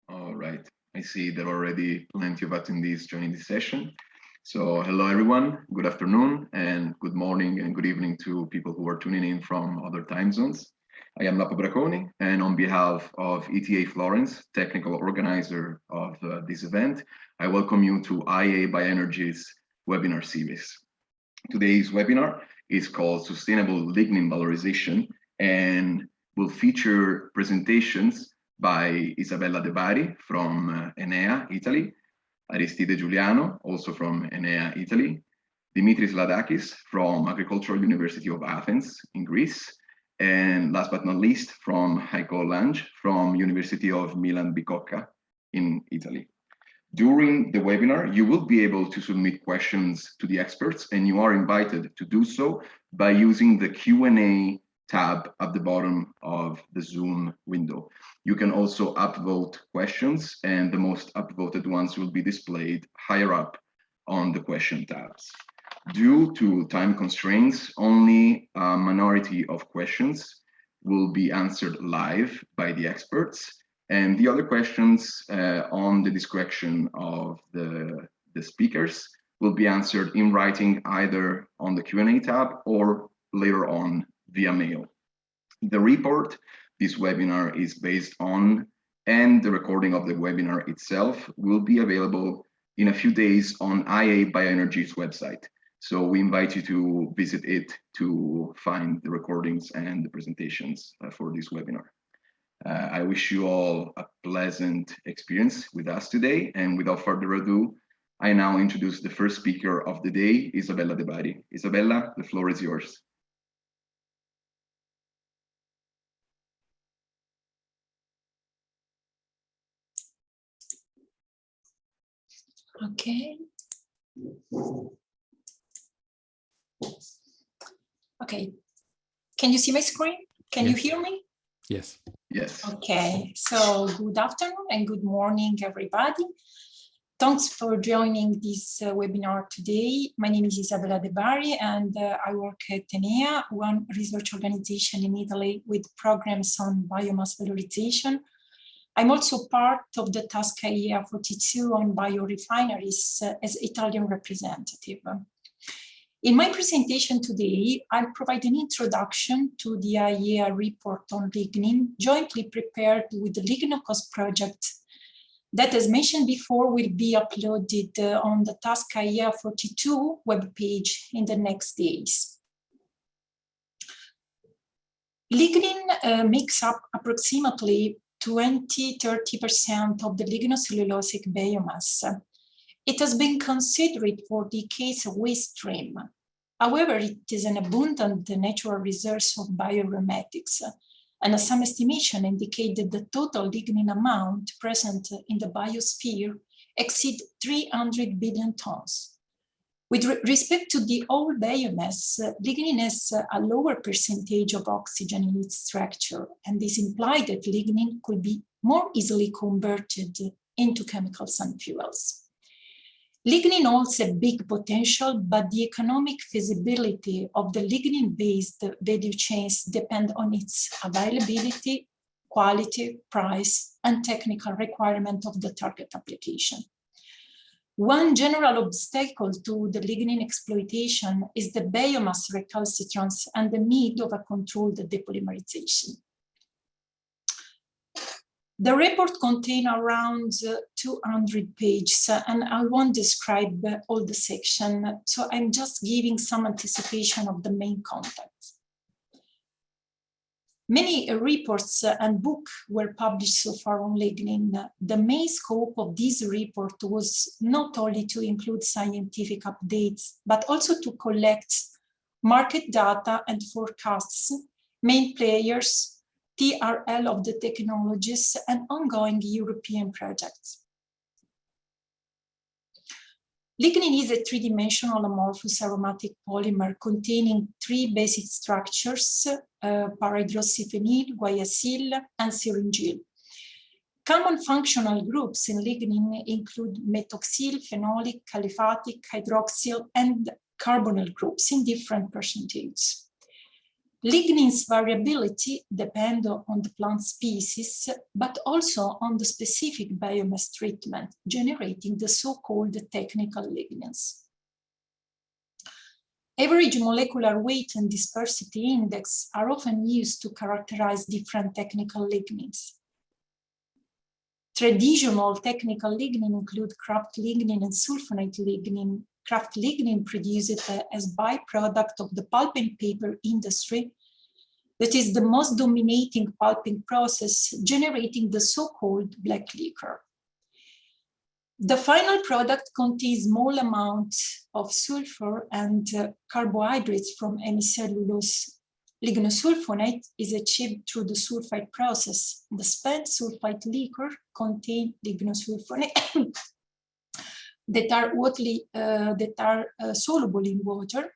All right, I see there are already plenty of attendees joining this session. So hello everyone, good afternoon and good morning and good evening to people who are tuning in from other time zones. I am Lapo Bracconi, and on behalf of ETA Florence, technical organizer of this event, I welcome you to IEA Bioenergy's webinar series. Today's webinar is called Sustainable Lignin Valorization and will feature presentations by Isabella De Bari from Enea, Italy, Aristide Giuliano, also from Enea, Italy, Dimitris Ladakis from Agricultural University of Athens in Greece, and last but not least, from Heiko Lange from University of Milan Bicocca in Italy. During the webinar, you will be able to submit questions to the experts, and you are invited to do so by using the Q&A tab at the bottom of the Zoom window. You can also upvote questions, and the most upvoted ones will be displayed higher up on the question tabs. Due to time constraints, only a minority of questions will be answered live by the experts, and the other questions on the discretion of the speakers will be answered in writing either on the Q&A tab or later on via mail. The report this webinar is based on and the recording of the webinar itself will be available in a few days on IEA Bioenergy's website. So we invite you to visit it to find the recordings and the presentations for this webinar. I wish you all a pleasant experience with us today, and without further ado, I now introduce the first speaker of the day, Isabella De Bari. Isabella, the floor is yours. Okay. Okay. Can you see my screen? Can you hear me? Yes. Yes. Okay. So good afternoon and good morning, everybody. Thanks for joining this webinar today. My name is Isabella De Bari, and I work at Enea, one research organization in Italy with programs on biomass valorization. I'm also part of the task IEA 42 on biorefineries as Italian representative. In my presentation today, I'll provide an introduction to the IEA report on lignin, jointly prepared with the Lignocos project that, as mentioned before, will be uploaded on the task IEA 42 webpage in the next days. Lignin makes up approximately 20–30% of the lignocellulosic biomass. It has been considered for decades a waste stream. However, it is an abundant natural resource of bioaromatics, and some estimation indicate that the total lignin amount present in the biosphere exceeds 300 billion tons. With respect to the whole biomass, lignin has a lower percentage of oxygen in its structure, and this implies that lignin could be more easily converted into chemicals and fuels. Lignin holds a big potential, but the economic feasibility of the lignin-based value chains depend on its availability, quality, price, and technical requirement of the target application. One general obstacle to the lignin exploitation is the biomass recalcitrance and the need of a controlled depolymerization. The report contains around 200 pages, and I won't describe all the section, so I'm just giving some anticipation of the main content. Many reports and books were published so far on lignin. The main scope of this report was not only to include scientific updates, but also to collect market data and forecasts, main players, TRL of the technologies, and ongoing European projects. Lignin is a three-dimensional amorphous aromatic polymer containing three basic structures, parahydroxyphenyl, guaiacil, and syringil. Common functional groups in lignin include methoxyl, phenolic, aliphatic, hydroxyl, and carbonyl groups in different percentages. Lignin's variability depends on the plant species, but also on the specific biomass treatment, generating the so-called technical lignins. Average molecular weight and dispersity index are often used to characterize different technical lignins. Traditional technical lignin include kraft lignin and sulfonate lignin. Kraft lignin produced as byproduct of the pulp and paper industry, that is the most dominating pulping process, generating the so-called black liquor. The final product contains small amounts of sulfur and carbohydrates from hemicellulose. Lignosulfonate is achieved through the sulfite process. The spent sulfite liquor contains lignosulfonate that are soluble in water,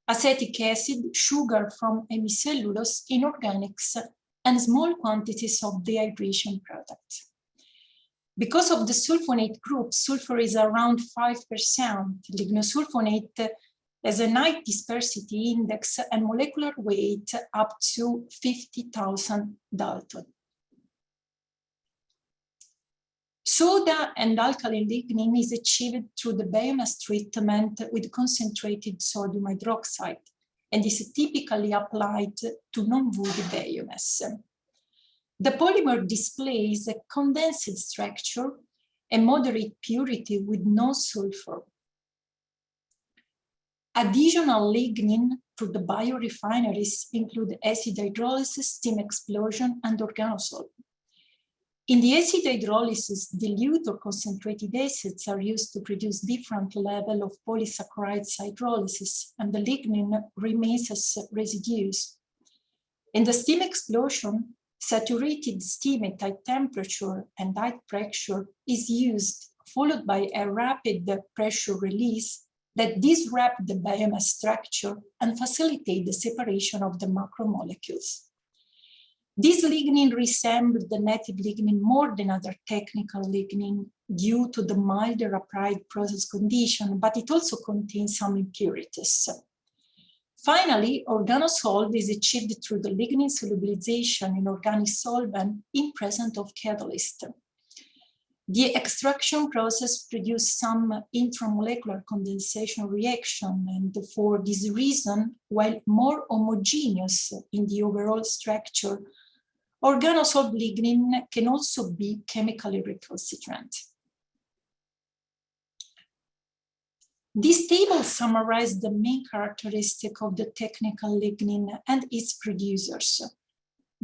acetic acid, sugar from hemicellulose, inorganics, and small quantities of dehydration products. Because of the sulfonate group, sulfur is around 5%. Lignosulfonate has a high dispersity index and molecular weight up to 50,000 Dalton. Soda and alkaline lignin is achieved through the biomass treatment with concentrated sodium hydroxide and is typically applied to non-wood biomass. The polymer displays a condensed structure and moderate purity with no sulfur. Additional lignin to the biorefineries include acid hydrolysis, steam explosion, and organosol. In the acid hydrolysis, dilute or concentrated acids are used to produce different levels of polysaccharides hydrolysis, and the lignin remains as residues. In the steam explosion, saturated steam at high temperature and high pressure is used, followed by a rapid pressure release that disrupt the biomass structure and facilitate the separation of the macromolecules. This lignin resembles the native lignin more than other technical lignin due to the milder applied process condition, but it also contains some impurities. Finally, organosol is achieved through the lignin solubilization in organic solvent in presence of catalyst. The extraction process produces some intramolecular condensation reaction, and for this reason, while more homogeneous in the overall structure, organosol lignin can also be chemically recalcitrant. This table summarizes the main characteristic of the technical lignin and its producers.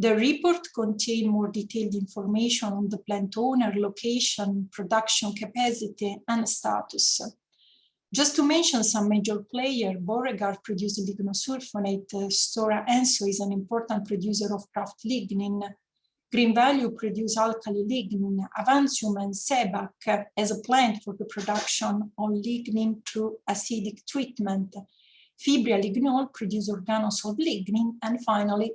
The report contains more detailed information on the plant owner, location, production capacity, and status. Just to mention some major players, Beauregard produces lignosulfonate, Stora Enso is an important producer of kraft lignin, Green Value produces alkali lignin, Avantium and Sebac as a plant for the production of lignin through acidic treatment, Fibria Lignol produces organosol lignin, and finally,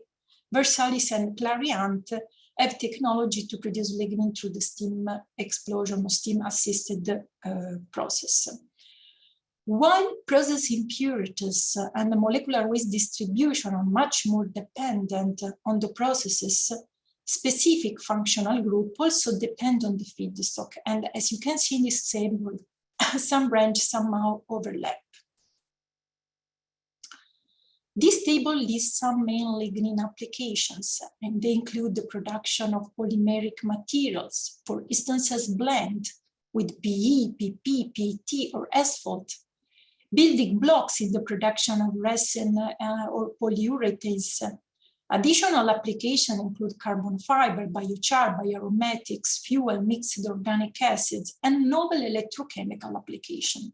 Versalis and Clariant have technology to produce lignin through the steam explosion or steam-assisted process. While process impurities and the molecular waste distribution are much more dependent on the processes, specific functional group also depend on the feedstock. And as you can see in this table, some branches somehow overlap. This table lists some main lignin applications, and they include the production of polymeric materials, for instance, as blend with PE, PP, PET, or asphalt, building blocks in the production of resin or polyurethanes. Additional applications include carbon fiber, biochar, bioaromatics, fuel, mixed organic acids, and novel electrochemical application.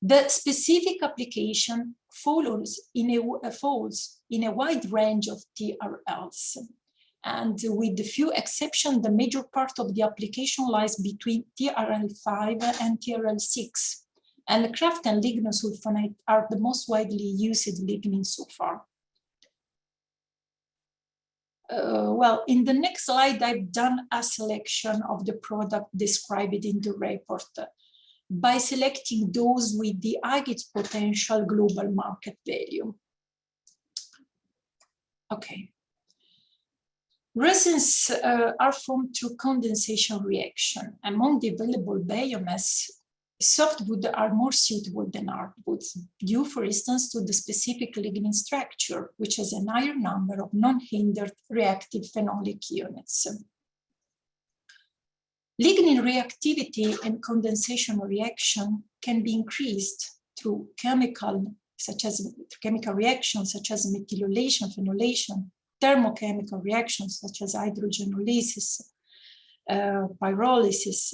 The specific application falls in a wide range of TRLs. And with a few exceptions, the major part of the application lies between TRL5 and TRL6. And kraft and lignosulfonate are the most widely used lignin so far. Well, in the next slide, I've done a selection of the product described in the report by selecting those with the highest potential global market value. Okay. Resins are formed through condensation reaction. Among the available biomass, softwood are more suitable than hardwoods, due, for instance, to the specific lignin structure, which has a higher number of non-hindered reactive phenolic units. Lignin reactivity and condensation reaction can be increased through chemical reactions such as methylation, phenolation, thermochemical reactions such as hydrogenolysis, pyrolysis,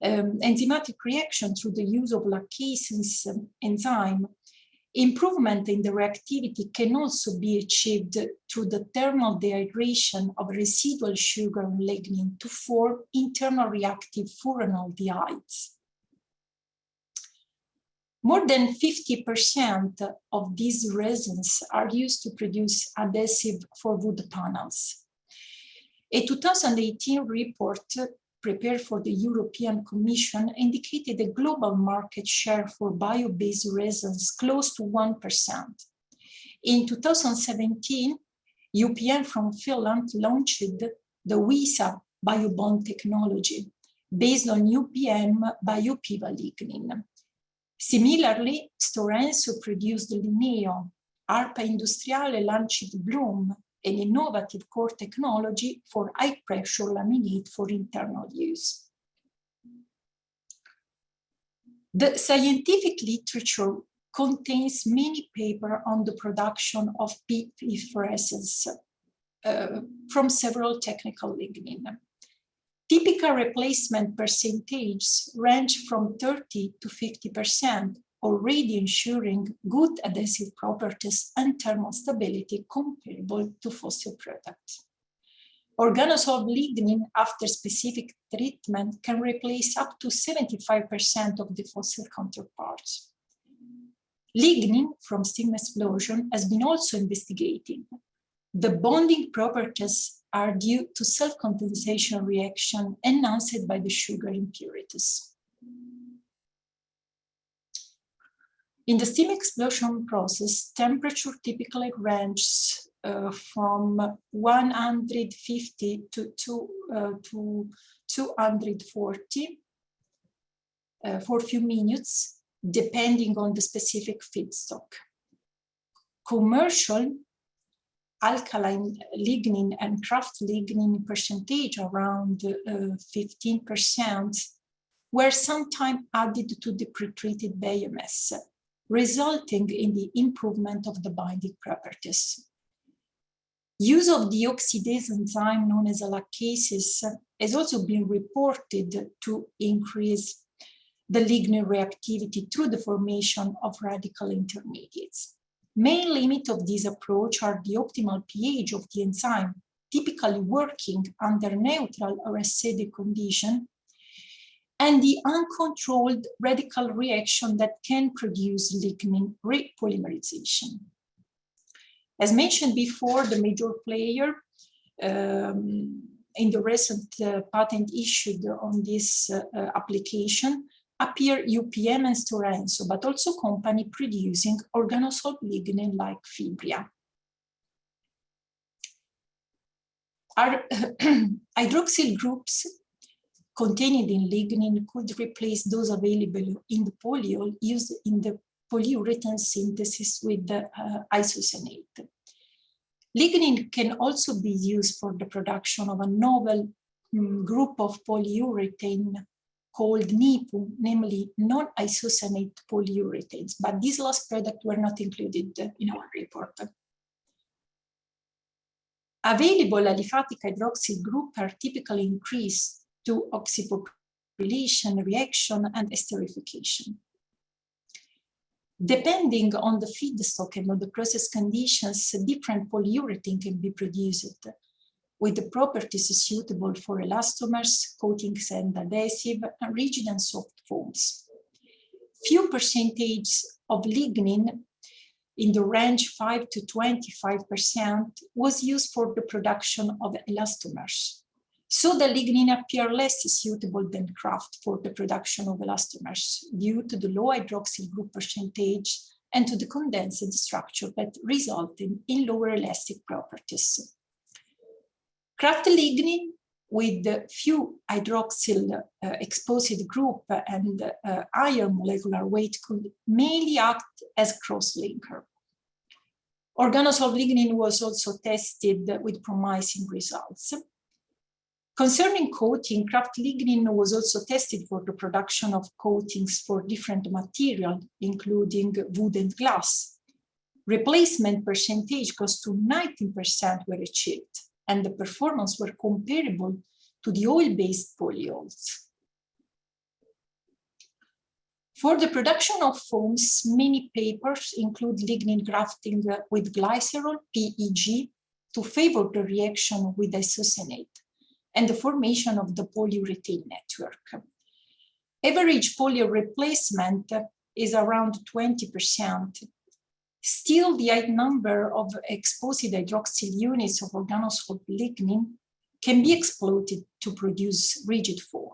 enzymatic reaction through the use of lactases enzyme. Improvement in the reactivity can also be achieved through the thermal dehydration of residual sugar and lignin to form internal reactive furanaldehydes. More than 50% of these resins are used to produce adhesive for wood panels. A 2018 report prepared for the European Commission indicated a global market share for bio-based resins close to 1%. In 2017, UPM from Finland launched the WISA biobond technology based on UPM biopiva lignin. Similarly, Stora Enso produced Linneo. ARPA Industriale launched Bloom, an innovative core technology for high-pressure laminate for internal use. The scientific literature contains many papers on the production of PEF resins from several technical lignin. Typical replacement percentages range from 30 to 50%, already ensuring good adhesive properties and thermal stability comparable to fossil products. Organosolved lignin, after specific treatment, can replace up to 75% of the fossil counterparts. Lignin from steam explosion has been also investigated. The bonding properties are due to self-condensation reaction enhanced by the sugar impurities. In the steam explosion process, temperature typically ranges from 150 to 240 for a few minutes, depending on the specific feedstock. Commercial alkaline lignin and kraft lignin percentage around 15% were sometimes added to the pretreated biomass, resulting in the improvement of the binding properties. Use of the oxidase enzyme known as lactases has also been reported to increase the lignin reactivity through the formation of radical intermediates. Main limit of this approach are the optimal pH of the enzyme, typically working under neutral or acidic condition, and the uncontrolled radical reaction that can produce lignin repolymerization. As mentioned before, the major player in the recent patent issued on this application appear UPM and Stora Enso, but also company producing organosolved lignin like Fibria. Our hydroxyl groups contained in lignin could replace those available in the polyol used in the polyurethane synthesis with the isocyanate. Lignin can also be used for the production of a novel group of polyurethane called NIPU, namely non-isocyanate polyurethanes, but these last products were not included in our report. Available aliphatic hydroxyl groups are typically increased to oxypopylation reaction and esterification. Depending on the feedstock and on the process conditions, different polyurethane can be produced with the properties suitable for elastomers, coatings and adhesive, and rigid and soft foams. Few percentages of lignin in the range 5 to 25% was used for the production of elastomers. So the lignin appear less suitable than kraft for the production of elastomers due to the low hydroxyl group percentage and to the condensed structure that resulted in lower elastic properties. Kraft lignin with few hydroxyl exposed group and higher molecular weight could mainly act as cross-linker. Organosolv lignin was also tested with promising results. Concerning coating, Kraft lignin was also tested for the production of coatings for different materials, including wood and glass. Replacement percentage close to 19% were achieved, and the performance were comparable to the oil-based polyols. For the production of foams, many papers include lignin grafting with glycerol, PEG, to favor the reaction with isocyanate and the formation of the polyurethane network. Average polyol replacement is around 20%. Still, the high number of exposed hydroxyl units of organosolv lignin can be exploited to produce rigid foam.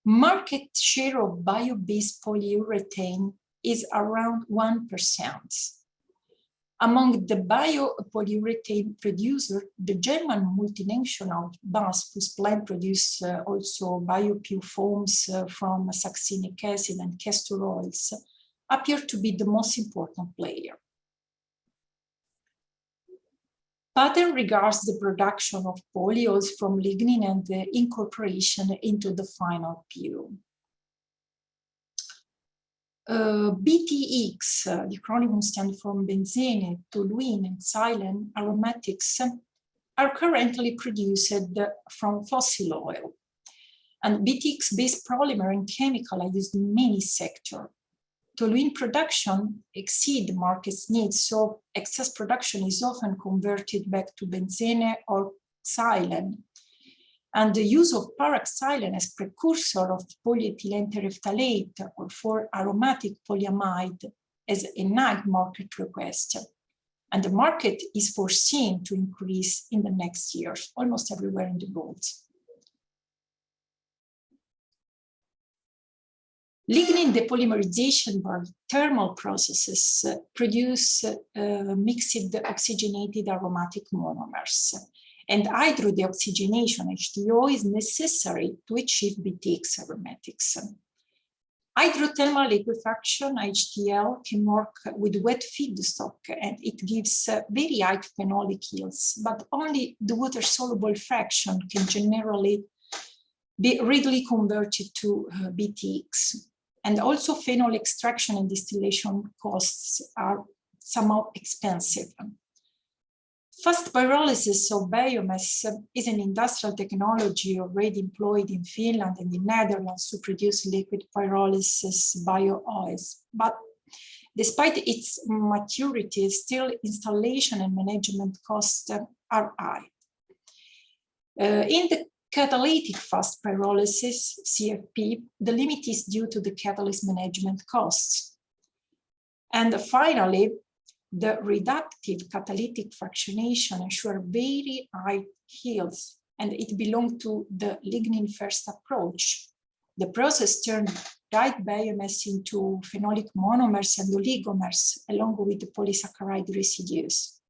Market share of bio-based polyurethane is around 1%. Among the biopolyurethane producer, the German multinational BASF, whose plant produce also bio-pure foams from succinic acid and castor oils, appear to be the most important player. Pattern regards the production of polyols from lignin and the incorporation into the final PU. BTX, the acronym stands for benzene, toluene, and xylene aromatics, are currently produced from fossil oil. And BTX-based polymer and chemical are used in many sectors. Toluene production exceeds market's needs, so excess production is often converted back to benzene or xylene. And the use of paraxylene as precursor of polyethylene terephthalate or for aromatic polyamide as a high market request. And the market is foreseen to increase in the next years, almost everywhere in the world. Lignin depolymerization by thermal processes produce mixed oxygenated aromatic monomers. And hydrodeoxygenation, HDO, is necessary to achieve BTX aromatics. Hydrothermal liquefaction, HTL, can work with wet feedstock, and it gives very high phenolic yields, but only the water-soluble fraction can generally be readily converted to BTX. And also phenol extraction and distillation costs are somehow expensive. Fast pyrolysis of biomass is an industrial technology already employed in Finland and the Netherlands to produce liquid pyrolysis bio-oils. But despite its maturity, still installation and management costs are high. In the catalytic fast pyrolysis, CFP, the limit is due to the catalyst management costs. And finally, the reductive catalytic fractionation ensure very high yields, and it belongs to the lignin first approach. The process turned dried biomass into phenolic monomers and oligomers, along with the polysaccharide residues.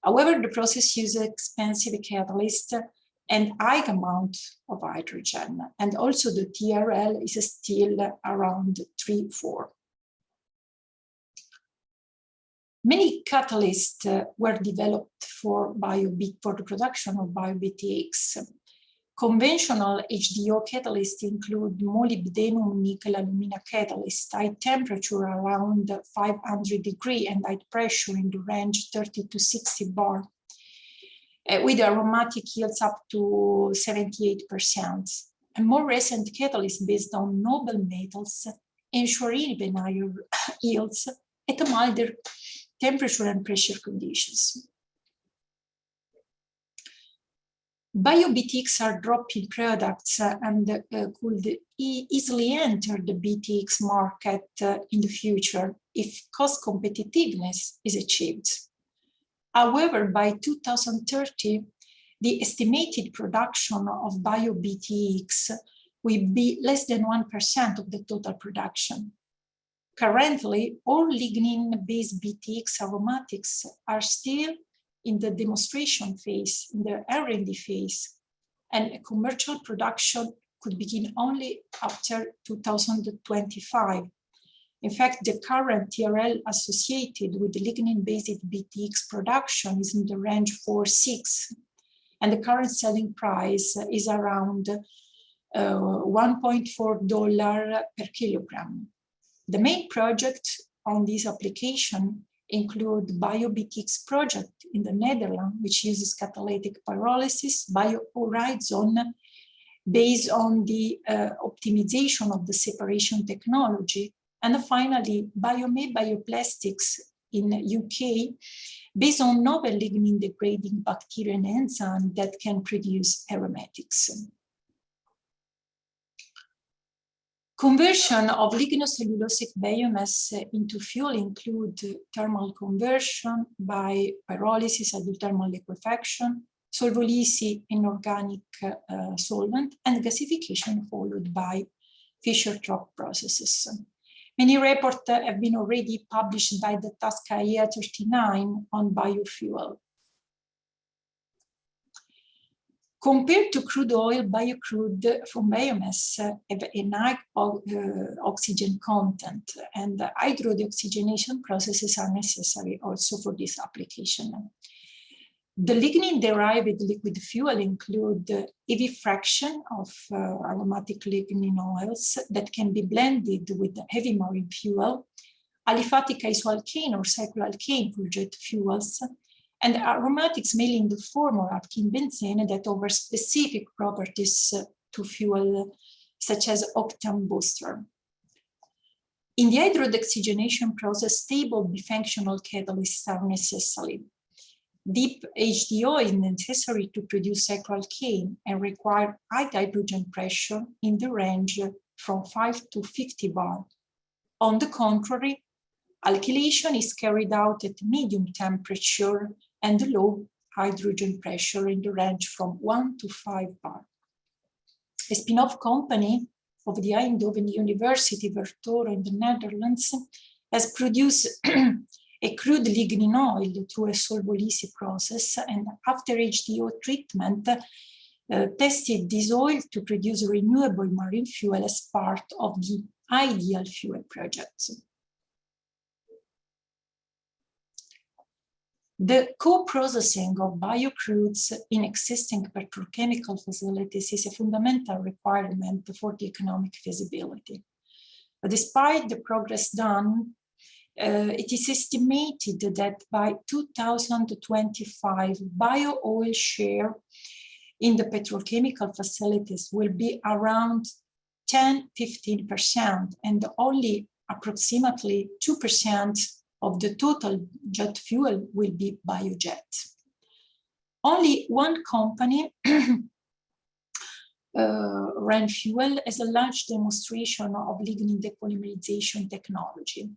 However, the process uses expensive catalyst and high amount of hydrogen, and also the TRL is still around 3-4. Many catalysts were developed for the production of bio-BTX. Conventional HDO catalysts include molybdenum nickel alumina catalyst, high temperature around 500 degrees and high pressure in the range 30 to 60 bar, with aromatic yields up to 78%. And more recent catalysts based on noble metals ensure even higher yields at a milder temperature and pressure conditions. Bio-BTX are drop-in products and could easily enter the BTX market in the future if cost competitiveness is achieved. However, by 2030, the estimated production of bio-BTX will be less than 1% of the total production. Currently, all lignin-based BTX aromatics are still in the demonstration phase, in the R&D phase, and a commercial production could begin only after 2025. In fact, the current TRL associated with the lignin-based BTX production is in the range 4.6, and the current selling price is around $1.4 per kilogram. The main projects on this application include BioBTX project in the Netherlands, which uses catalytic pyrolysis, BioHorizon, based on the optimization of the separation technology, and finally Biomade Bioplastics in UK, based on novel lignin-degrading bacteria and enzyme that can produce aromatics. Conversion of lignocellulosic biomass into fuel include thermal conversion by pyrolysis, hydrothermal liquefaction, solvolysis in organic solvent, and gasification followed by Fischer-Tropsch processes. Many reports have been already published by the task IEA 39 on biofuel. Compared to crude oil, biocrude from biomass have a high oxygen content, and hydrodeoxygenation processes are necessary also for this application. The lignin-derived liquid fuel include heavy fraction of aromatic lignin oils that can be blended with heavy marine fuel, aliphatic isoalkane or cycloalkane for jet fuels, and aromatics mainly in the form of alkene benzene that offer specific properties to fuel, such as octane booster. In the hydrodeoxygenation process, stable bifunctional catalysts are necessary. Deep HDO is necessary to produce cycloalkane and require high hydrogen pressure in the range from 5 to 50 bar. On the contrary, alkylation is carried out at medium temperature and low hydrogen pressure in the range from 1 to 5 bar. A spin-off company of the Eindhoven University, Vertoro in the Netherlands, has produced a crude lignin oil through a solvolysis process, and after HDO treatment, tested this oil to produce renewable marine fuel as part of the Ideal Fuel project. The co-processing of biocrudes in existing petrochemical facilities is a fundamental requirement for the economic feasibility. But despite the progress done, it is estimated that by 2025, bio-oil share in the petrochemical facilities will be around 10–15%, and only approximately 2% of the total jet fuel will be biojet. Only one company, Renfuel, has a large demonstration of lignin depolymerization technology,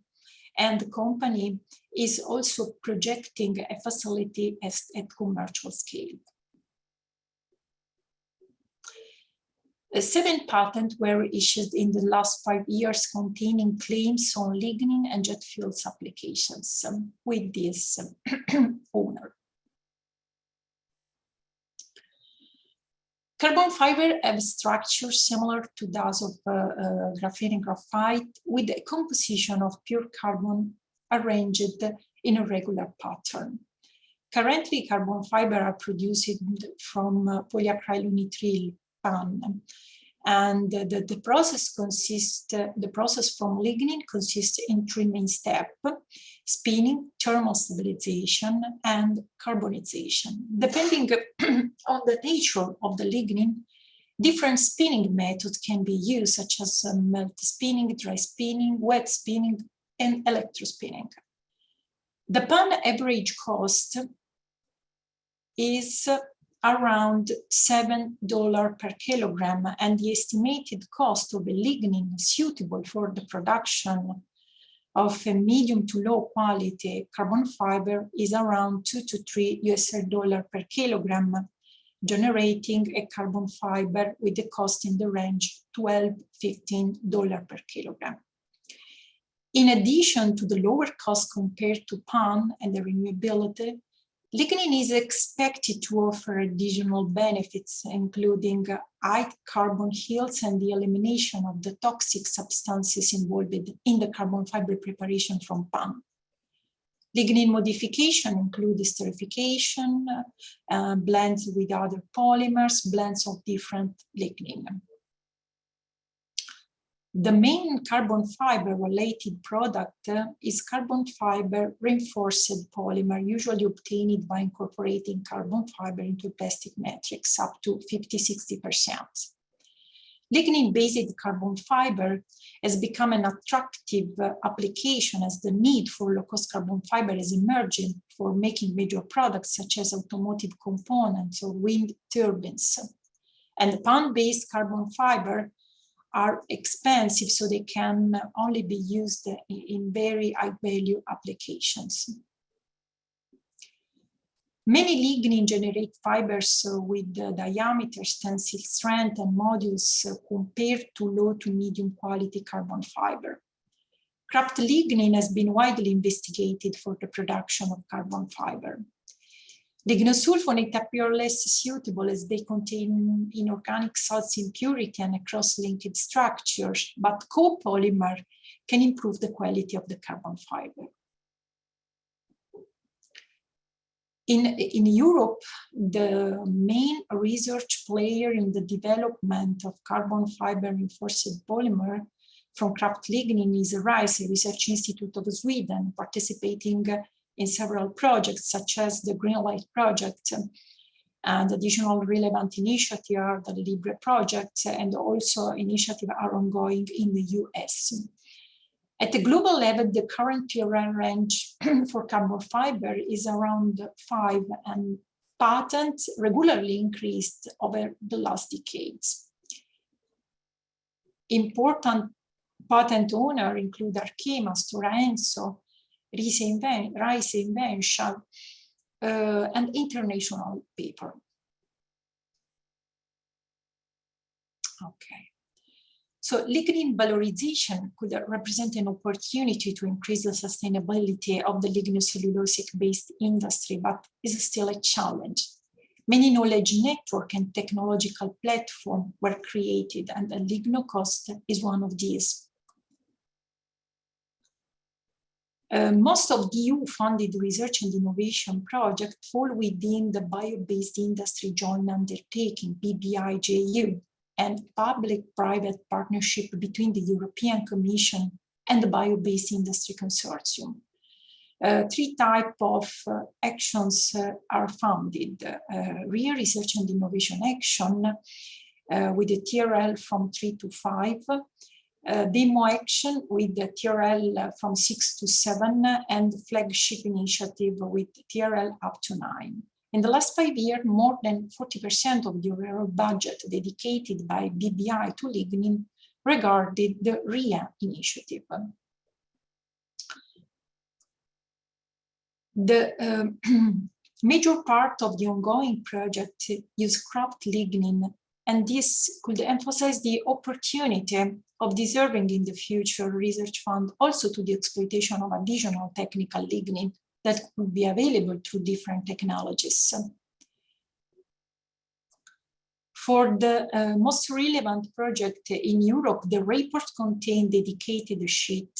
and the company is also projecting a facility at commercial scale. 7 patents were issued in the last 5 years containing claims on lignin and jet fuels applications with this owner. Carbon fiber have structures similar to those of graphene and graphite, with a composition of pure carbon arranged in a regular pattern. Currently, carbon fiber are produced from polyacrylonitrile PAN, and the process from lignin consists in 3 main steps: spinning, thermal stabilization, and carbonization. Depending on the nature of the lignin, different spinning methods can be used, such as melt spinning, dry spinning, wet spinning, and electrospinning. The PAN average cost is around $7 per kilogram, and the estimated cost of a lignin suitable for the production of a medium to low quality carbon fiber is around $2 to $3 per kilogram, generating a carbon fiber with a cost in the range $12–15 per kilogram. In addition to the lower cost compared to palm and the renewability, lignin is expected to offer additional benefits, including high carbon yields and the elimination of the toxic substances involved in the carbon fiber preparation from palm. Lignin modification include esterification, blends with other polymers, blends of different lignin. The main carbon fiber related product is carbon fiber reinforced polymer, usually obtained by incorporating carbon fiber into plastic matrix up to 50–60%. Lignin-based carbon fiber has become an attractive application as the need for low-cost carbon fiber is emerging for making major products such as automotive components or wind turbines. And palm-based carbon fiber are expensive, so they can only be used in very high-value applications. Many lignin generate fibers with diameter, tensile strength, and modules compared to low to medium quality carbon fiber. Kraft lignin has been widely investigated for the production of carbon fiber. Lignosulfonate appear less suitable as they contain inorganic salts impurity and cross-linked structures, but copolymer can improve the quality of the carbon fiber. In Europe, the main research player in the development of carbon fiber reinforced polymer from Kraft lignin is RISE, Research Institute of Sweden, participating in several projects such as the Green Light Project, and additional relevant initiatives are the Libre Project, and also initiatives are ongoing in the US. At the global level, the current TRL range for carbon fiber is around 5, and patents regularly increased over the last decades. Important patent owners include Arkema, Stora Enso, Rise Invention, and International Paper. Okay. So lignin valorization could represent an opportunity to increase the sustainability of the lignocellulosic-based industry, but is still a challenge. Many knowledge network and technological platforms were created, and the ligno cost is one of these. Most of the EU-funded research and innovation projects fall within the bio-based industry joint undertaking, BBIJU, and public-private partnership between the European Commission and the Bio-Based Industry Consortium. 3 types of actions are funded. Real research and innovation action with the TRL from 3 to 5, demo action with the TRL from 6 to 7, and flagship initiative with TRL up to 9. In the last 5 years, more than 40% of the overall budget dedicated by BBI to lignin regarded the RIA initiative. The major part of the ongoing project use Kraft lignin, and this could emphasize the opportunity of deserving in the future research fund also to the exploitation of additional technical lignin that could be available through different technologies. For the most relevant project in Europe, the report contained dedicated sheet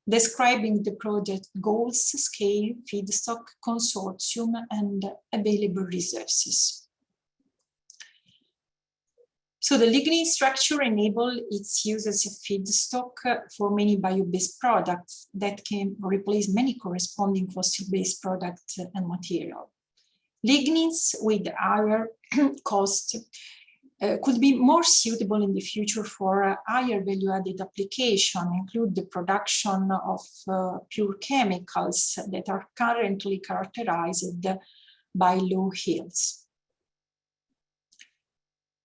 describing the project goals, scale, feedstock, consortium, and available resources. So the lignin structure enables its use as a feedstock for many bio-based products that can replace many corresponding fossil-based products and material. Lignins with higher cost could be more suitable in the future for higher value-added application, include the production of pure chemicals that are currently characterized by low yields.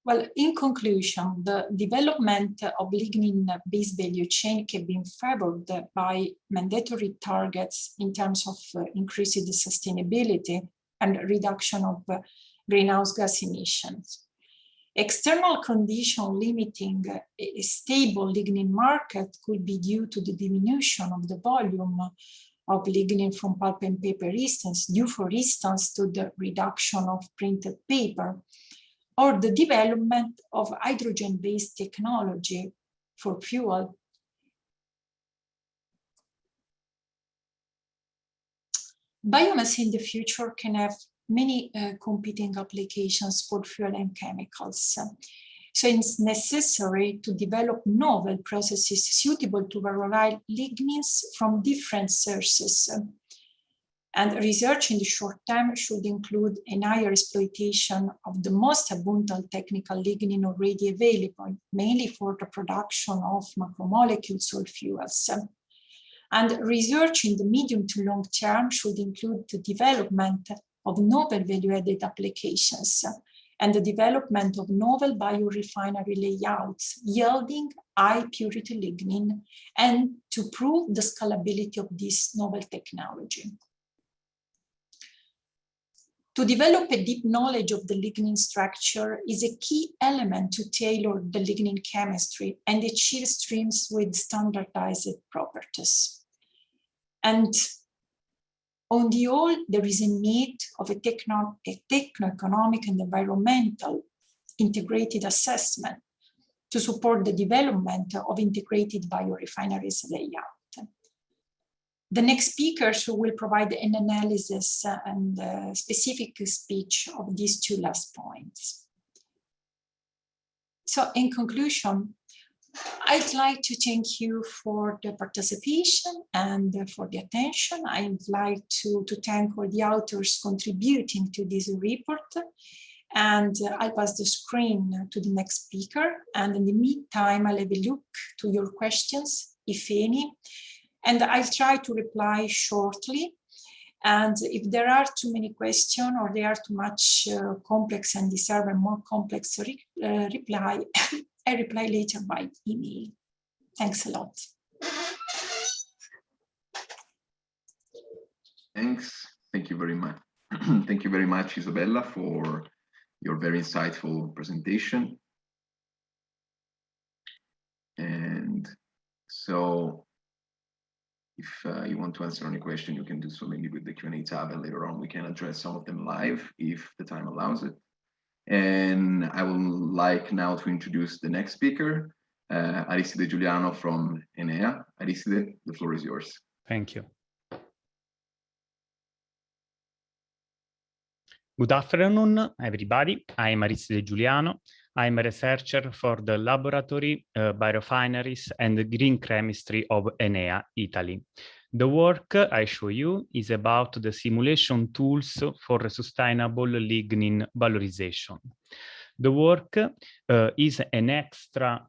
Well, in conclusion, the development of lignin-based value chain can be favored by mandatory targets in terms of increased sustainability and reduction of greenhouse gas emissions. External condition limiting a stable lignin market could be due to the diminution of the volume of lignin from pulp and paper instance, due for instance to the reduction of printed paper, or the development of hydrogen-based technology for fuel. Biomass in the future can have many competing applications for fuel and chemicals. So it's necessary to develop novel processes suitable to valorize lignins from different sources. And research in the short term should include a higher exploitation of the most abundant technical lignin already available, mainly for the production of macromolecules or fuels. And research in the medium to long term should include the development of novel value-added applications and the development of novel biorefinery layouts yielding high purity lignin, and to prove the scalability of this novel technology. To develop a deep knowledge of the lignin structure is a key element to tailor the lignin chemistry and achieve streams with standardized properties. And on the whole, there is a need of a techno-economic and environmental integrated assessment to support the development of integrated biorefineries layout. The next speakers will provide an analysis and a specific speech of these two last points. So in conclusion, I'd like to thank you for the participation and for the attention. I'd like to thank all the authors contributing to this report. And I'll pass the screen to the next speaker. And in the meantime, I'll have a look to your questions, if any. And I'll try to reply shortly. And if there are too many questions or they are too much complex and deserve a more complex reply, I reply later by email. Thanks a lot. Thanks. Thank you very much. Thank you very much, Isabella, for your very insightful presentation. And so if you want to answer any question, you can do so maybe with the Q&A tab, and later on we can address some of them live if the time allows it. And I would like now to introduce the next speaker, Aristide Giuliano from Enea. Aristide, the floor is yours. Thank you. Good afternoon, everybody. I'm Aristide Giuliano. I'm a researcher for the Laboratory Biorefineries and Green Chemistry of Enea, Italy. The work I show you is about the simulation tools for sustainable lignin valorization. The work is an extra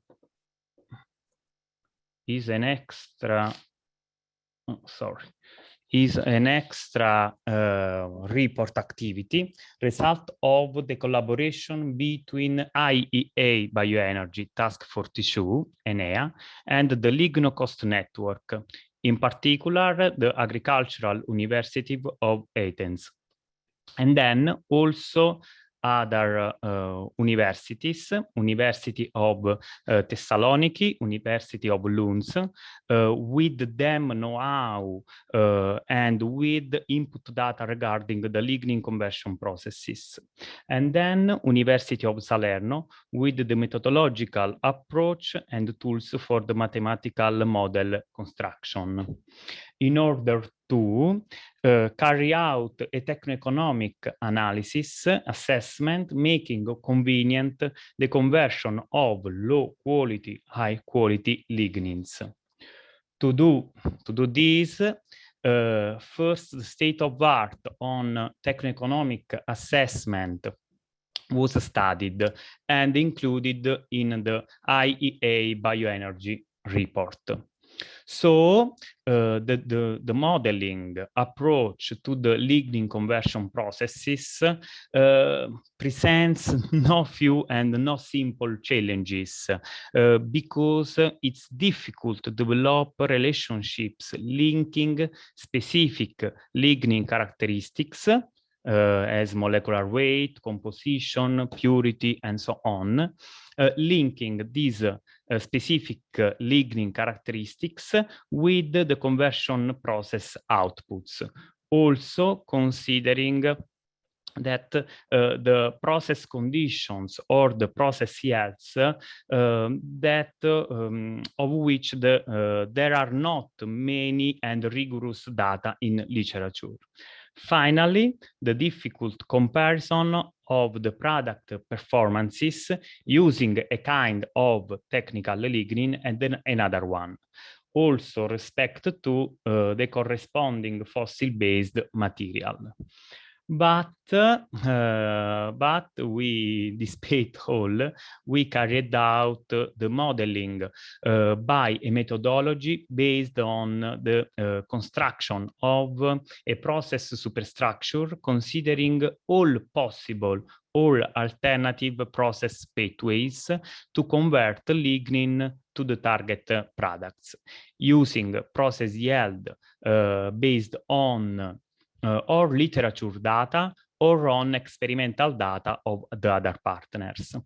report activity, result of the collaboration between IEA Bioenergy Task 42, Enea, and the Ligno-Cost Network, in particular the Agricultural University of Athens, and then also other universities, University of Thessaloniki, University of Lunds, with them know-how and with input data regarding the lignin conversion processes. And then University of Salerno with the methodological approach and tools for the mathematical model construction, in order to carry out a techno-economic analysis assessment, making convenient the conversion of low quality, high quality lignins. To do this, first, the state of art on techno-economic assessment was studied and included in the IEA Bioenergy report. So the modeling approach to the lignin conversion processes presents no few and no simple challenges because it's difficult to develop relationships linking specific lignin characteristics as molecular weight, composition, purity, and so on, linking these specific lignin characteristics with the conversion process outputs. Also considering that the process conditions or the process yields of which there are not many and rigorous data in literature. Finally, the difficult comparison of the product performances using a kind of technical lignin and then another one. Also respect to the corresponding fossil-based material. But we, despite all, we carried out the modeling by a methodology based on the construction of a process superstructure, considering all possible or alternative process pathways to convert lignin to the target products, using process yield based on or literature data or on experimental data of the other partners.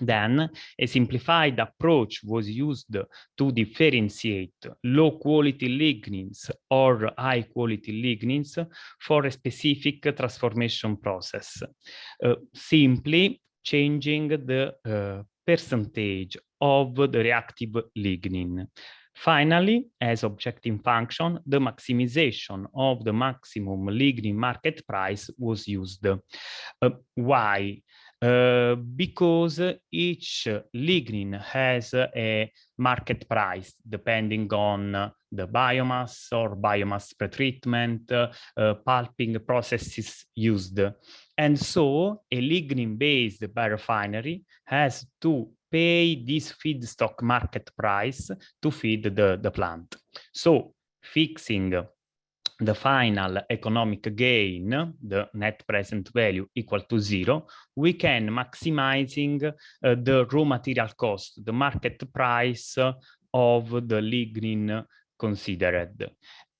Then a simplified approach was used to differentiate low-quality lignins or high-quality lignins for a specific transformation process, simply changing the percentage of the reactive lignin. Finally, as objective function, the maximization of the maximum lignin market price was used. Why? Because each lignin has a market price depending on the biomass or biomass pretreatment, pulping processes used. And so a lignin-based biorefinery has to pay this feedstock market price to feed the plant. So fixing the final economic gain, the net present value equal to 0, we can maximizing the raw material cost, the market price of the lignin considered.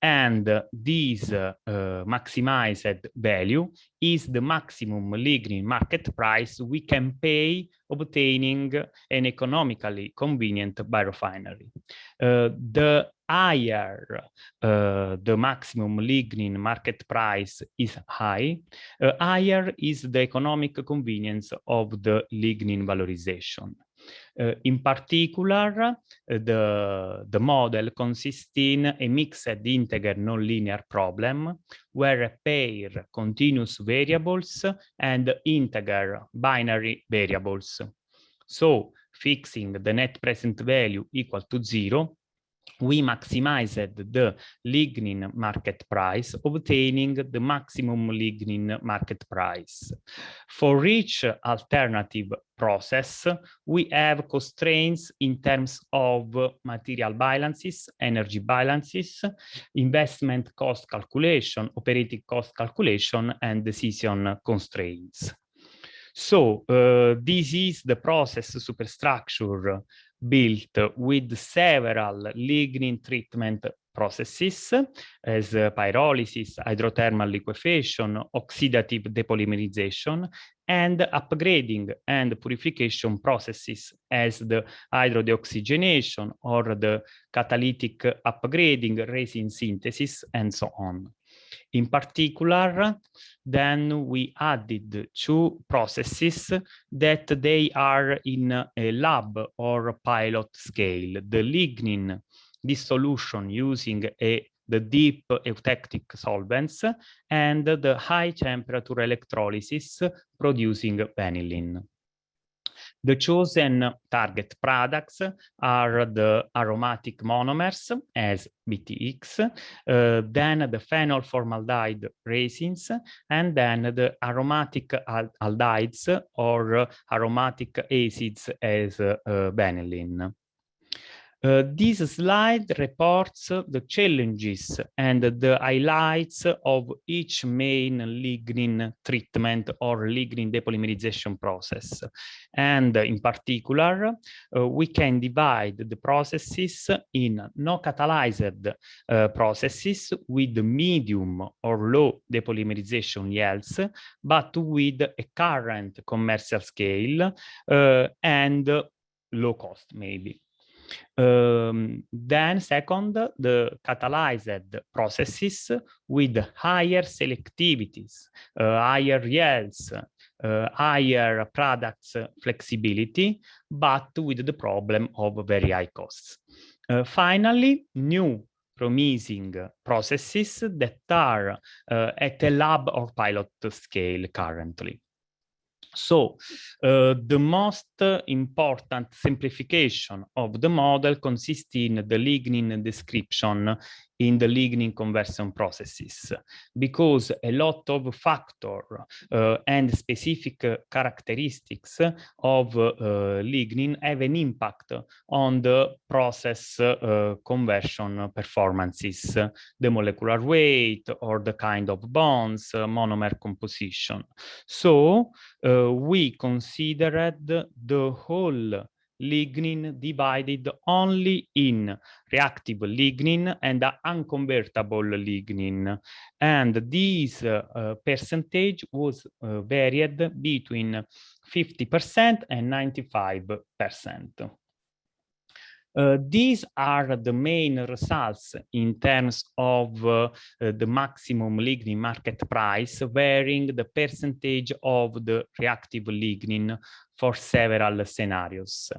And this maximized value is the maximum lignin market price we can pay obtaining an economically convenient biorefinery. The higher the maximum lignin market price is higher is the economic convenience of the lignin valorization. In particular, the model consists in a mixed integer nonlinear problem where a pair continuous variables and integer binary variables. So fixing the net present value equal to 0, we maximized the lignin market price, obtaining the maximum lignin market price. For each alternative process, we have constraints in terms of material balances, energy balances, investment cost calculation, operating cost calculation, and decision constraints. So this is the process superstructure built with several lignin treatment processes as pyrolysis, hydrothermal liquefaction, oxidative depolymerization, and upgrading and purification processes as the hydrodeoxygenation or the catalytic upgrading, resin synthesis, and so on. In particular, then we added 2 processes that they are in a lab or pilot scale. The lignin dissolution using the deep eutectic solvents and the high temperature electrolysis producing vanillin. The chosen target products are the aromatic monomers as BTX, then the phenol formaldehyde resins, and then the aromatic aldehydes or aromatic acids as vanillin. This slide reports the challenges and the highlights of each main lignin treatment or lignin depolymerization process. And in particular, we can divide the processes in no-catalyzed processes with medium or low depolymerization yields, but with a current commercial scale and low cost maybe. Then second, the catalyzed processes with higher selectivities, higher yields, higher products flexibility, but with the problem of very high costs. Finally, new promising processes that are at a lab or pilot scale currently. So the most important simplification of the model consists in the lignin description in the lignin conversion processes, because a lot of factors and specific characteristics of lignin have an impact on the process conversion performances, the molecular weight or the kind of bonds, monomer composition. So we considered the whole lignin divided only in reactive lignin and unconvertible lignin. And this percentage was varied between 50% and 95%. These are the main results in terms of the maximum lignin market price, varying the percentage of the reactive lignin for several scenarios.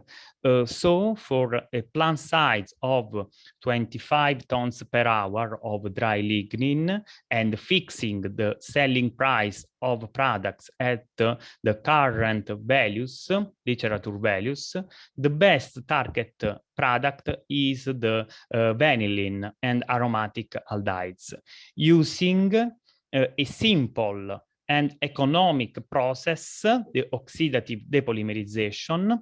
So for a plant size of 25 tons per hour of dry lignin and fixing the selling price of products at the current values, literature values, the best target product is the vanillin and aromatic aldehydes, using a simple and economic process, the oxidative depolymerization,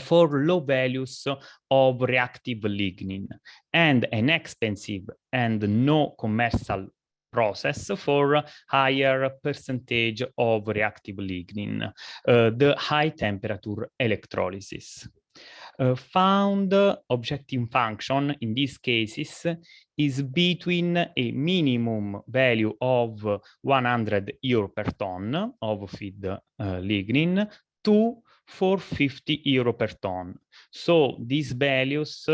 for low values of reactive lignin, and an expensive and no commercial process for higher percentage of reactive lignin, the high temperature electrolysis. Found objective function in these cases is between a minimum value of 100 euro per ton of feed lignin to 450 euro per ton. So these values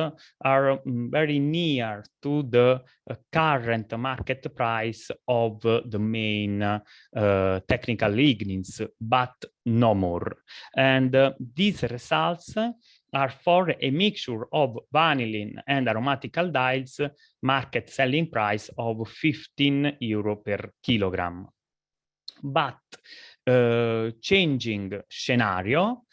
are very near to the current market price of the main technical lignins, but no more. And these results are for a mixture of vanillin and aromatic aldehydes, market selling price of 15 euro per kilogram. But changing scenario,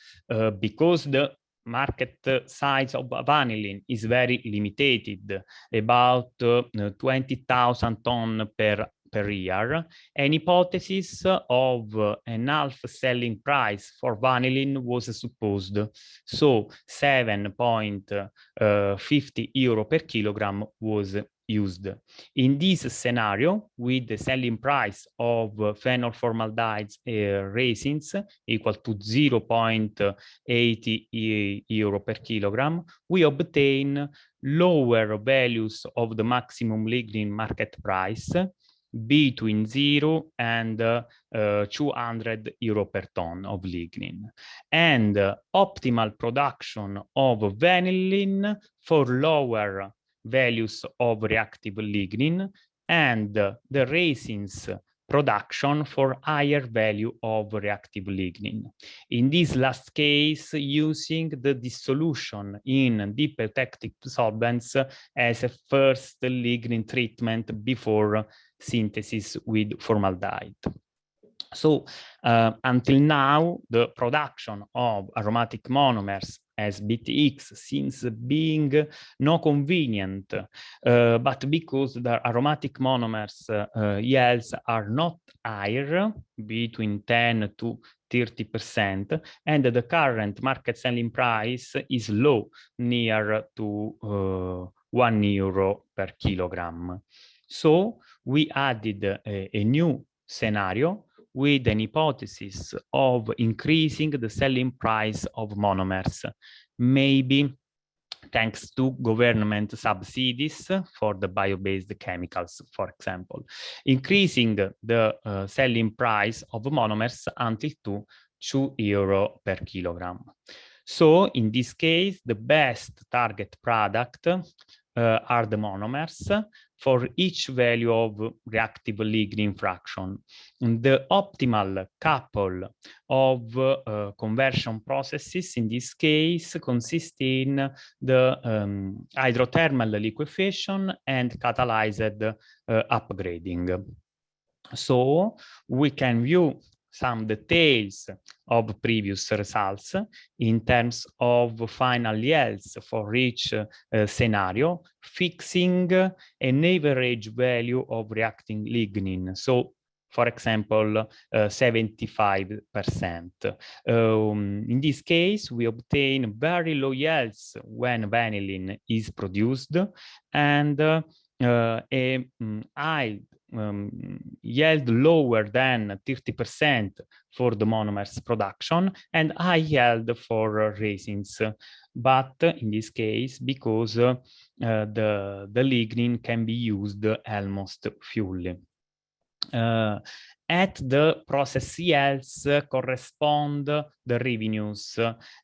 because the market size of vanillin is very limited, about 20,000 tons per year, an hypothesis of an half selling price for vanillin was supposed. So 7.50 euro per kilogram was used. In this scenario, with the selling price of phenol formaldehyde resins equal to 0.80 euro per kilogram, we obtain lower values of the maximum lignin market price between 0 and 200 euro per ton of lignin, and optimal production of vanillin for lower values of reactive lignin, and the resins production for higher value of reactive lignin. In this last case, using the dissolution in deep eutectic solvents as a first lignin treatment before synthesis with formaldehyde. So until now, the production of aromatic monomers as BTX seems being no convenient, but because the aromatic monomers yields are not higher, between 10 to 30%, and the current market selling price is low, near to €1 per kilogram. So we added a new scenario with an hypothesis of increasing the selling price of monomers, maybe thanks to government subsidies for the bio-based chemicals, for example, increasing the selling price of monomers until €2 per kilogram. So in this case, the best target product are the monomers for each value of reactive lignin fraction. The optimal couple of conversion processes in this case consist in the hydrothermal liquefaction and catalyzed upgrading. So we can view some details of previous results in terms of final yields for each scenario, fixing an average value of reacting lignin. So, for example, 75%. In this case, we obtain very low yields when vanillin is produced, and a high yield lower than 30% for the monomers production and high yield for resins. But in this case, because the lignin can be used almost fully. At the process yields correspond the revenues,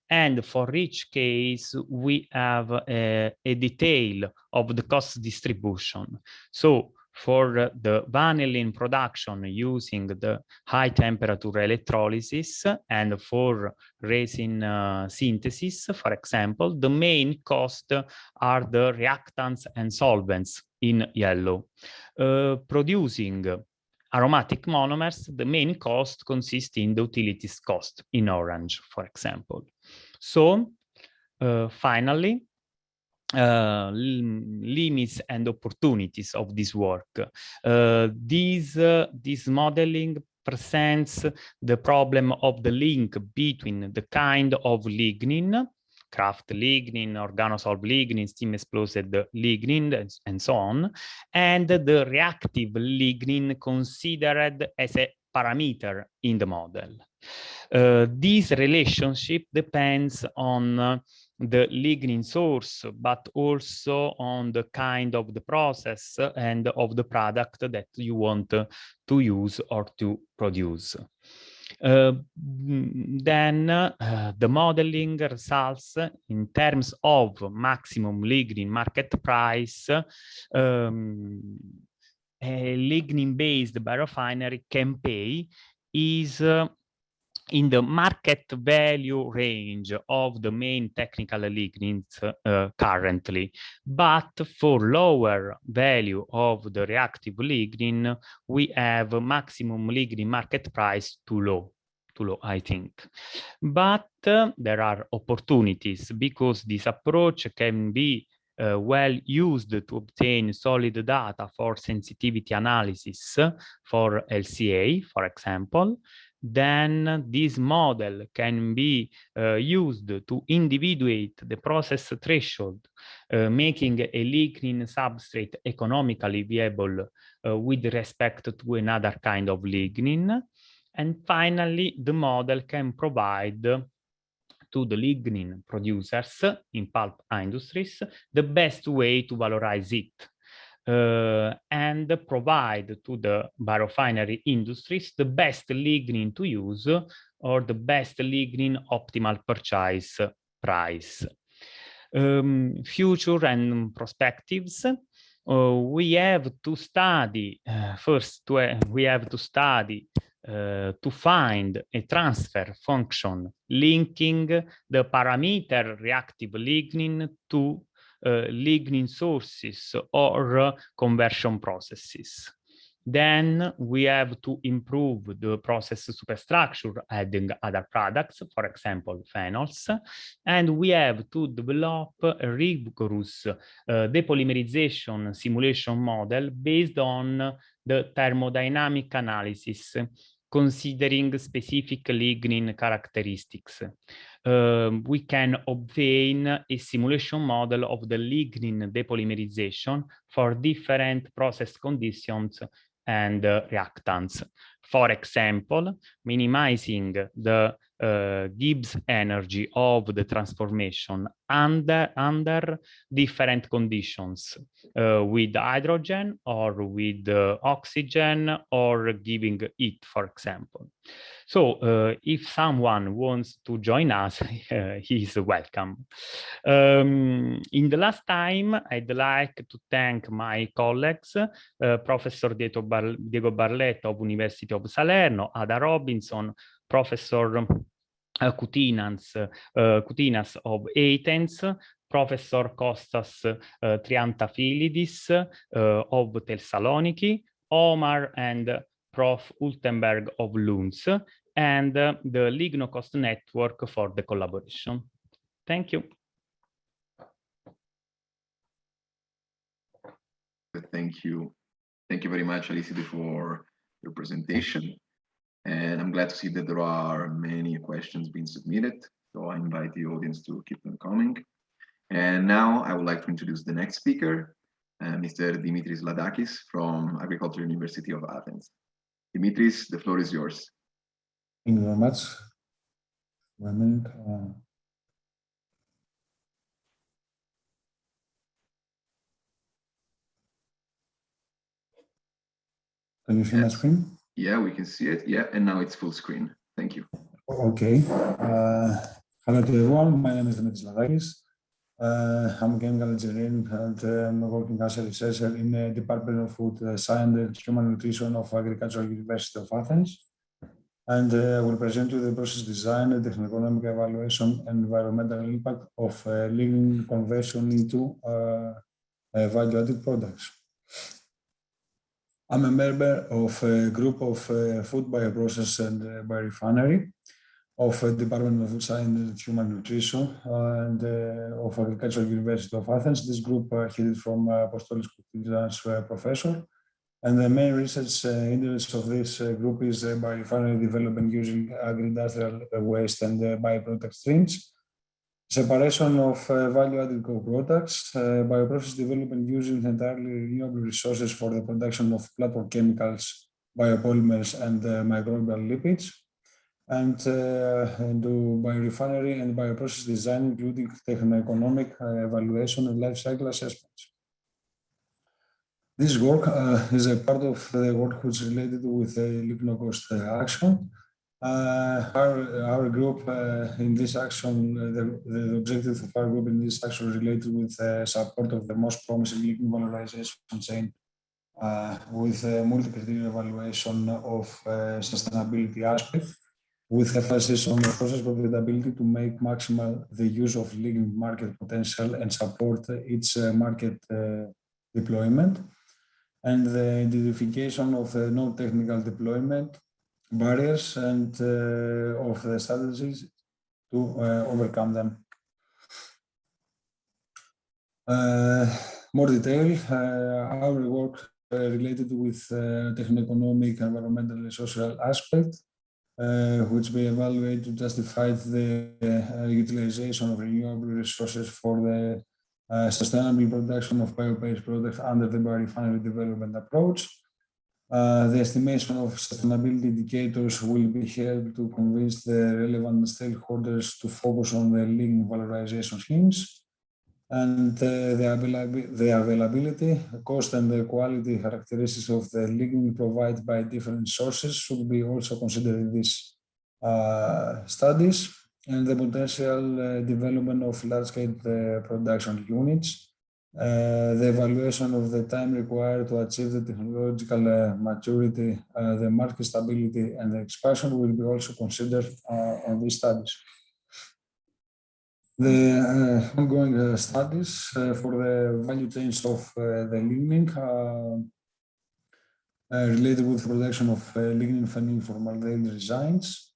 and for each case we have a detail of the cost distribution. So for the vanillin production using the high temperature electrolysis and for resin synthesis, for example, the main cost are the reactants and solvents in yellow. Producing aromatic monomers, the main cost consists in the utilities cost in orange, for example. So finally, limits and opportunities of this work. This modeling presents the problem of the link between the kind of lignin, craft lignin, organosolved lignin, steam exploded lignin, and so on, and the reactive lignin considered as a parameter in the model. This relationship depends on the lignin source, but also on the kind of the process and of the product that you want to use or to produce. Then the modeling results in terms of maximum lignin market price. A lignin-based biorefinery can pay is in the market value range of the main technical lignins currently, but for lower value of the reactive lignin, we have a maximum lignin market price too low, I think. But there are opportunities because this approach can be well used to obtain solid data for sensitivity analysis for LCA, for example. Then this model can be used to individuate the process threshold, making a lignin substrate economically viable with respect to another kind of lignin. And finally, the model can provide to the lignin producers in pulp industries the best way to valorize it. And provide to the biorefinery industries the best lignin to use or the best lignin optimal purchase price. Future and perspectives. We have to study to find a transfer function linking the parameter reactive lignin to lignin sources or conversion processes. Then we have to improve the process superstructure, adding other products, for example, phenols, and we have to develop a rigorous depolymerization simulation model based on the thermodynamic analysis considering specific lignin characteristics. We can obtain a simulation model of the lignin depolymerization for different process conditions and reactants. For example, minimizing the Gibbs energy of the transformation under different conditions, with hydrogen or with oxygen or giving heat, for example. So if someone wants to join us, he is welcome. In the last time, I'd like to thank my colleagues, Professor Diego Barletta of University of Salerno, Ada Robinson, Professor Koutinas of Athens, Professor Kostas Triantafylidis of Thessaloniki, Omar and Prof. Ultenberg of Lunds, and the Lignocost Network for the collaboration. Thank you. Thank you. Thank you very much, Alicide, for your presentation. And I'm glad to see that there are many questions being submitted. So I invite the audience to keep them coming. And now I would like to introduce the next speaker, Mr. Dimitris Ladakis from Agricultural University of Athens. Dimitris, the floor is yours. Thank you very much. 1 minute. Can you see my screen? Yeah, we can see it. Yeah, and now it's full screen. Thank you. Okay. Hello to everyone. My name is Dimitris Ladakis. I'm a chemical engineer and I'm working as a researcher in the Department of Food Science and Human Nutrition of Agricultural University of Athens. And I will present you the process design, the techno-economic evaluation, and environmental impact of lignin conversion into value-added products. I'm a member of a group of food bioprocess and biorefinery of the Department of Food Science and Human Nutrition and of Agricultural University of Athens. This group headed from Apostolis Koutinas, professor. And the main research interest of this group is biorefinery development using agri-industrial waste and bioproduct streams, separation of value-added co-products, bioprocess development using entirely renewable resources for the production of platform chemicals, biopolymers, and microbial lipids, and do biorefinery and bioprocess design, including techno-economic evaluation and life cycle assessments. This work is a part of the work which is related with the lignocost action. Our group in this action, the objective of our group in this action is related with support of the most promising lignin valorization chain with multi-criteria evaluation of sustainability aspect, with emphasis on the process profitability to make maximal the use of lignin market potential and support its market deployment, and the identification of non-technical deployment barriers and of the strategies to overcome them. More detail, our work related with techno-economic, environmental, and social aspect, which we evaluate to justify the utilization of renewable resources for the sustainable production of bio-based products under the biorefinery development approach. The estimation of sustainability indicators will be helped to convince the relevant stakeholders to focus on the lignin valorization schemes, and the availability, cost, and the quality characteristics of the lignin provided by different sources should be also considered in these studies, and the potential development of large-scale production units. The evaluation of the time required to achieve the technological maturity, the market stability, and the expansion will be also considered on these studies. The ongoing studies for the value chains of the lignin related with production of lignin phenol formaldehyde resins.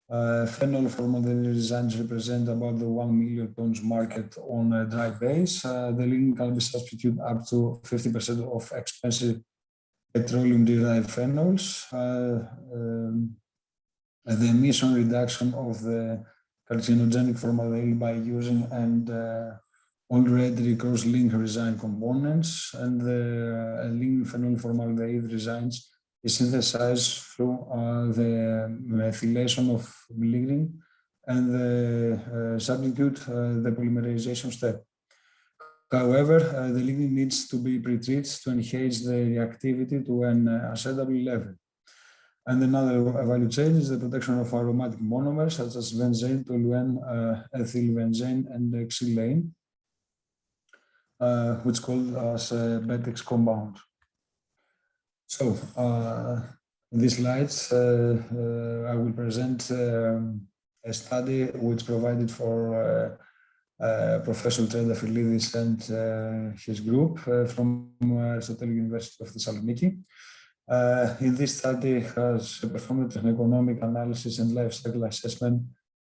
Phenol formaldehyde resins represent about the 1 million tons market on a dry base. The lignin can be substituted up to 50% of expensive petroleum-derived phenols. the emission reduction of the carcinogenic formaldehyde by using and already cross-linked resin components, and the lignin phenol formaldehyde resins is synthesized through the methylation of lignin and the substitute the polymerization step. However, the lignin needs to be pretreated to enhance the reactivity to an acceptable level. And another value chain is the production of aromatic monomers such as benzene, toluene, ethylbenzene, and xylane, which is called as BETEX compound. So, in these slides, I will present a study which provided for Professor Triantafyllidis and his group from Aristotelic University of Thessaloniki. In this study, has performed a techno-economic analysis and life cycle assessment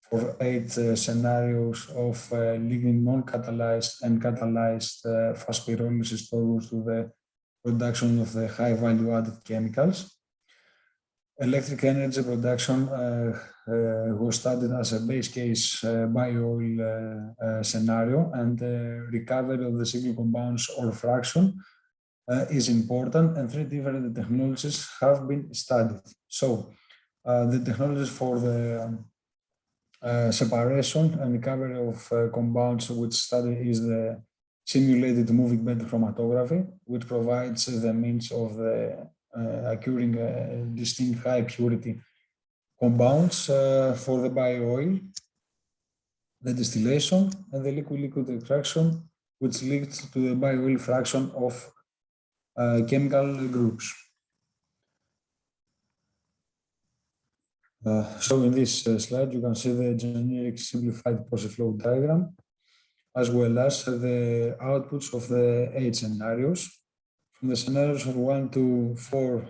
for 8 scenarios of lignin non-catalyzed and catalyzed fast pyrolysis towards to the production of the high value-added chemicals. Electric energy production was studied as a base case bio-oil scenario, and recovery of the single compounds or fraction is important, and 3 different technologies have been studied. So the technologies for the separation and recovery of compounds which study is the simulated moving bed chromatography, which provides the means of the occurring distinct high purity compounds for the bio-oil, the distillation, and the liquid-liquid extraction, which leads to the bio-oil fraction of chemical groups. So in this slide, you can see the generic simplified process flow diagram, as well as the outputs of the 8 scenarios. From the scenarios of 1 to 4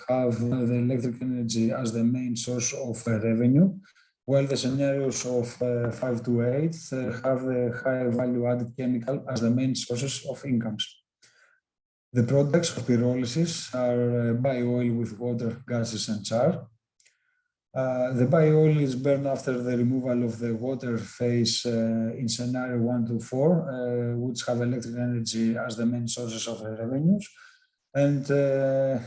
have the electric energy as the main source of revenue, while the scenarios of 5 to 8 have the high value-added chemical as the main sources of incomes. The products of pyrolysis are bio-oil with water, gases, and char. The bio-oil is burned after the removal of the water phase in scenario 1 to 4, which have electric energy as the main sources of the revenues. And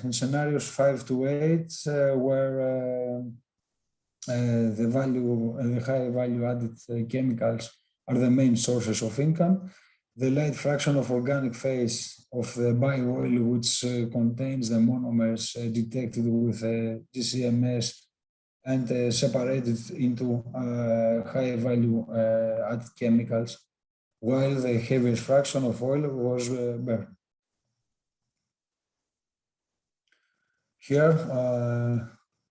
in scenarios 5 to 8, where the high value-added chemicals are the main sources of income, the light fraction of organic phase of the bio-oil, which contains the monomers detected with GCMS and separated into high value added chemicals, while the heaviest fraction of oil was burned. Here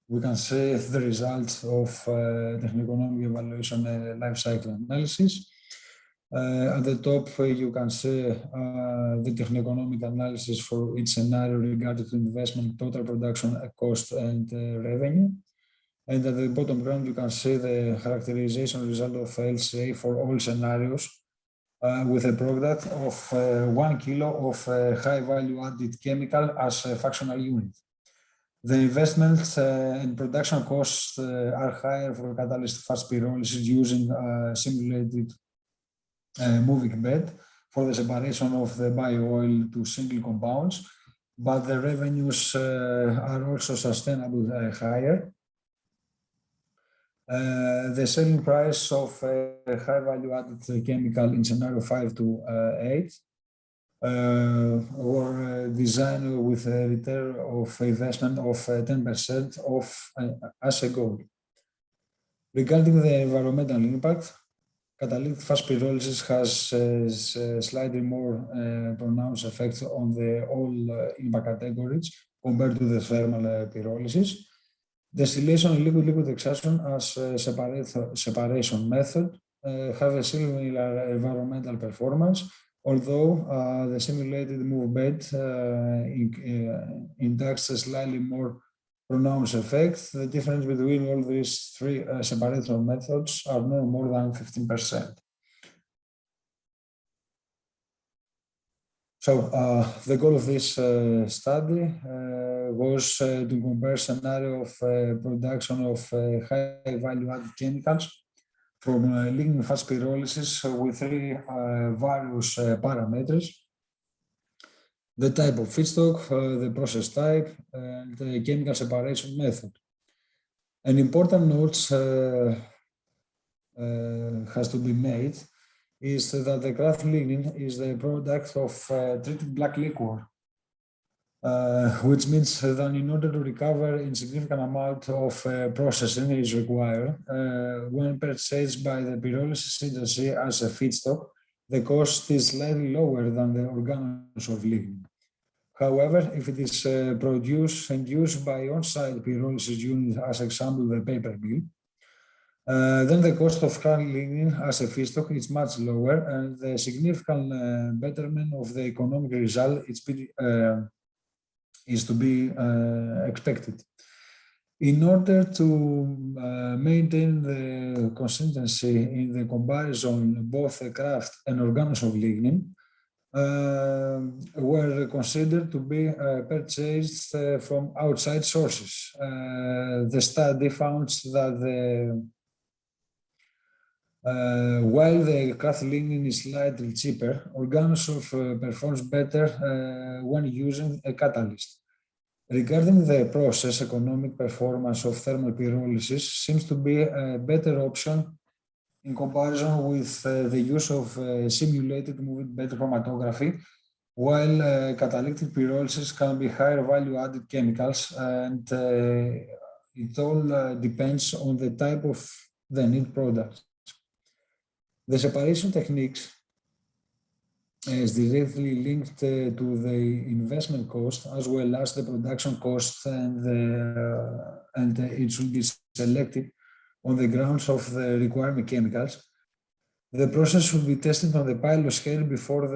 we can see the results of techno-economic evaluation and life cycle analysis. At the top, you can see the techno-economic analysis for each scenario regarding to investment, total production, cost, and revenue. And at the bottom ground, you can see the characterization result of LCA for all scenarios with a product of 1 kilo of high value added chemical as a fractional unit. The investments and production costs are higher for catalyst fast pyrolysis using simulated moving bed for the separation of the bio-oil to single compounds, but the revenues are also sustainable higher. The selling price of high value added chemical in scenario 5 to 8 were designed with a return of investment of 10% of as a goal. Regarding the environmental impact, catalytic fast pyrolysis has a slightly more pronounced effect on the all impact categories compared to the thermal pyrolysis. Distillation and liquid-liquid extraction as a separation method have a similar environmental performance, although the simulated move bed inducts a slightly more pronounced effect. The difference between all these 3 separation methods are no more than 15%. So the goal of this study was to compare scenario of production of high value-added chemicals from lignin fat pyrolysis with three various parameters: the type of feedstock, the process type, and the chemical separation method. An important note has to be made is that the craft lignin is the product of treated black liquor, which means that in order to recover a significant amount of processing is required when purchased by the pyrolysis industry as a feedstock, the cost is slightly lower than the organelles of lignin. However, if it is produced and used by on-site pyrolysis unit, as example the paper mill, then the cost of lignin as a feedstock is much lower, and the significant betterment of the economic result is to be expected. In order to maintain the consistency in the comparison, both the craft and organelles of lignin were considered to be purchased from outside sources. The study found that while the craft lignin is slightly cheaper, organelles performs better when using a catalyst. Regarding the process, economic performance of thermal pyrolysis seems to be a better option in comparison with the use of simulated moving bed chromatography, while catalytic pyrolysis can be higher value-added chemicals, and it all depends on the type of the need product. The separation techniques is directly linked to the investment cost as well as the production cost, and it should be selected on the grounds of the requirement chemicals. The process should be tested on the pilot scale before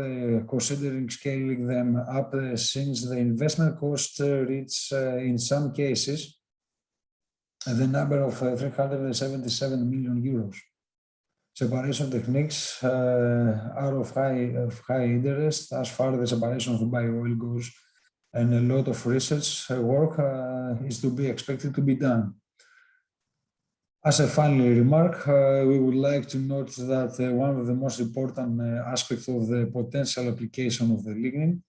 considering scaling them up, since the investment cost reach in some cases the number of 377 million euros. Separation techniques are of high interest as far as the separation of the bio-oil goes, and a lot of research work is to be expected to be done. As a final remark, we would like to note that one of the most important aspects of the potential application of the lignin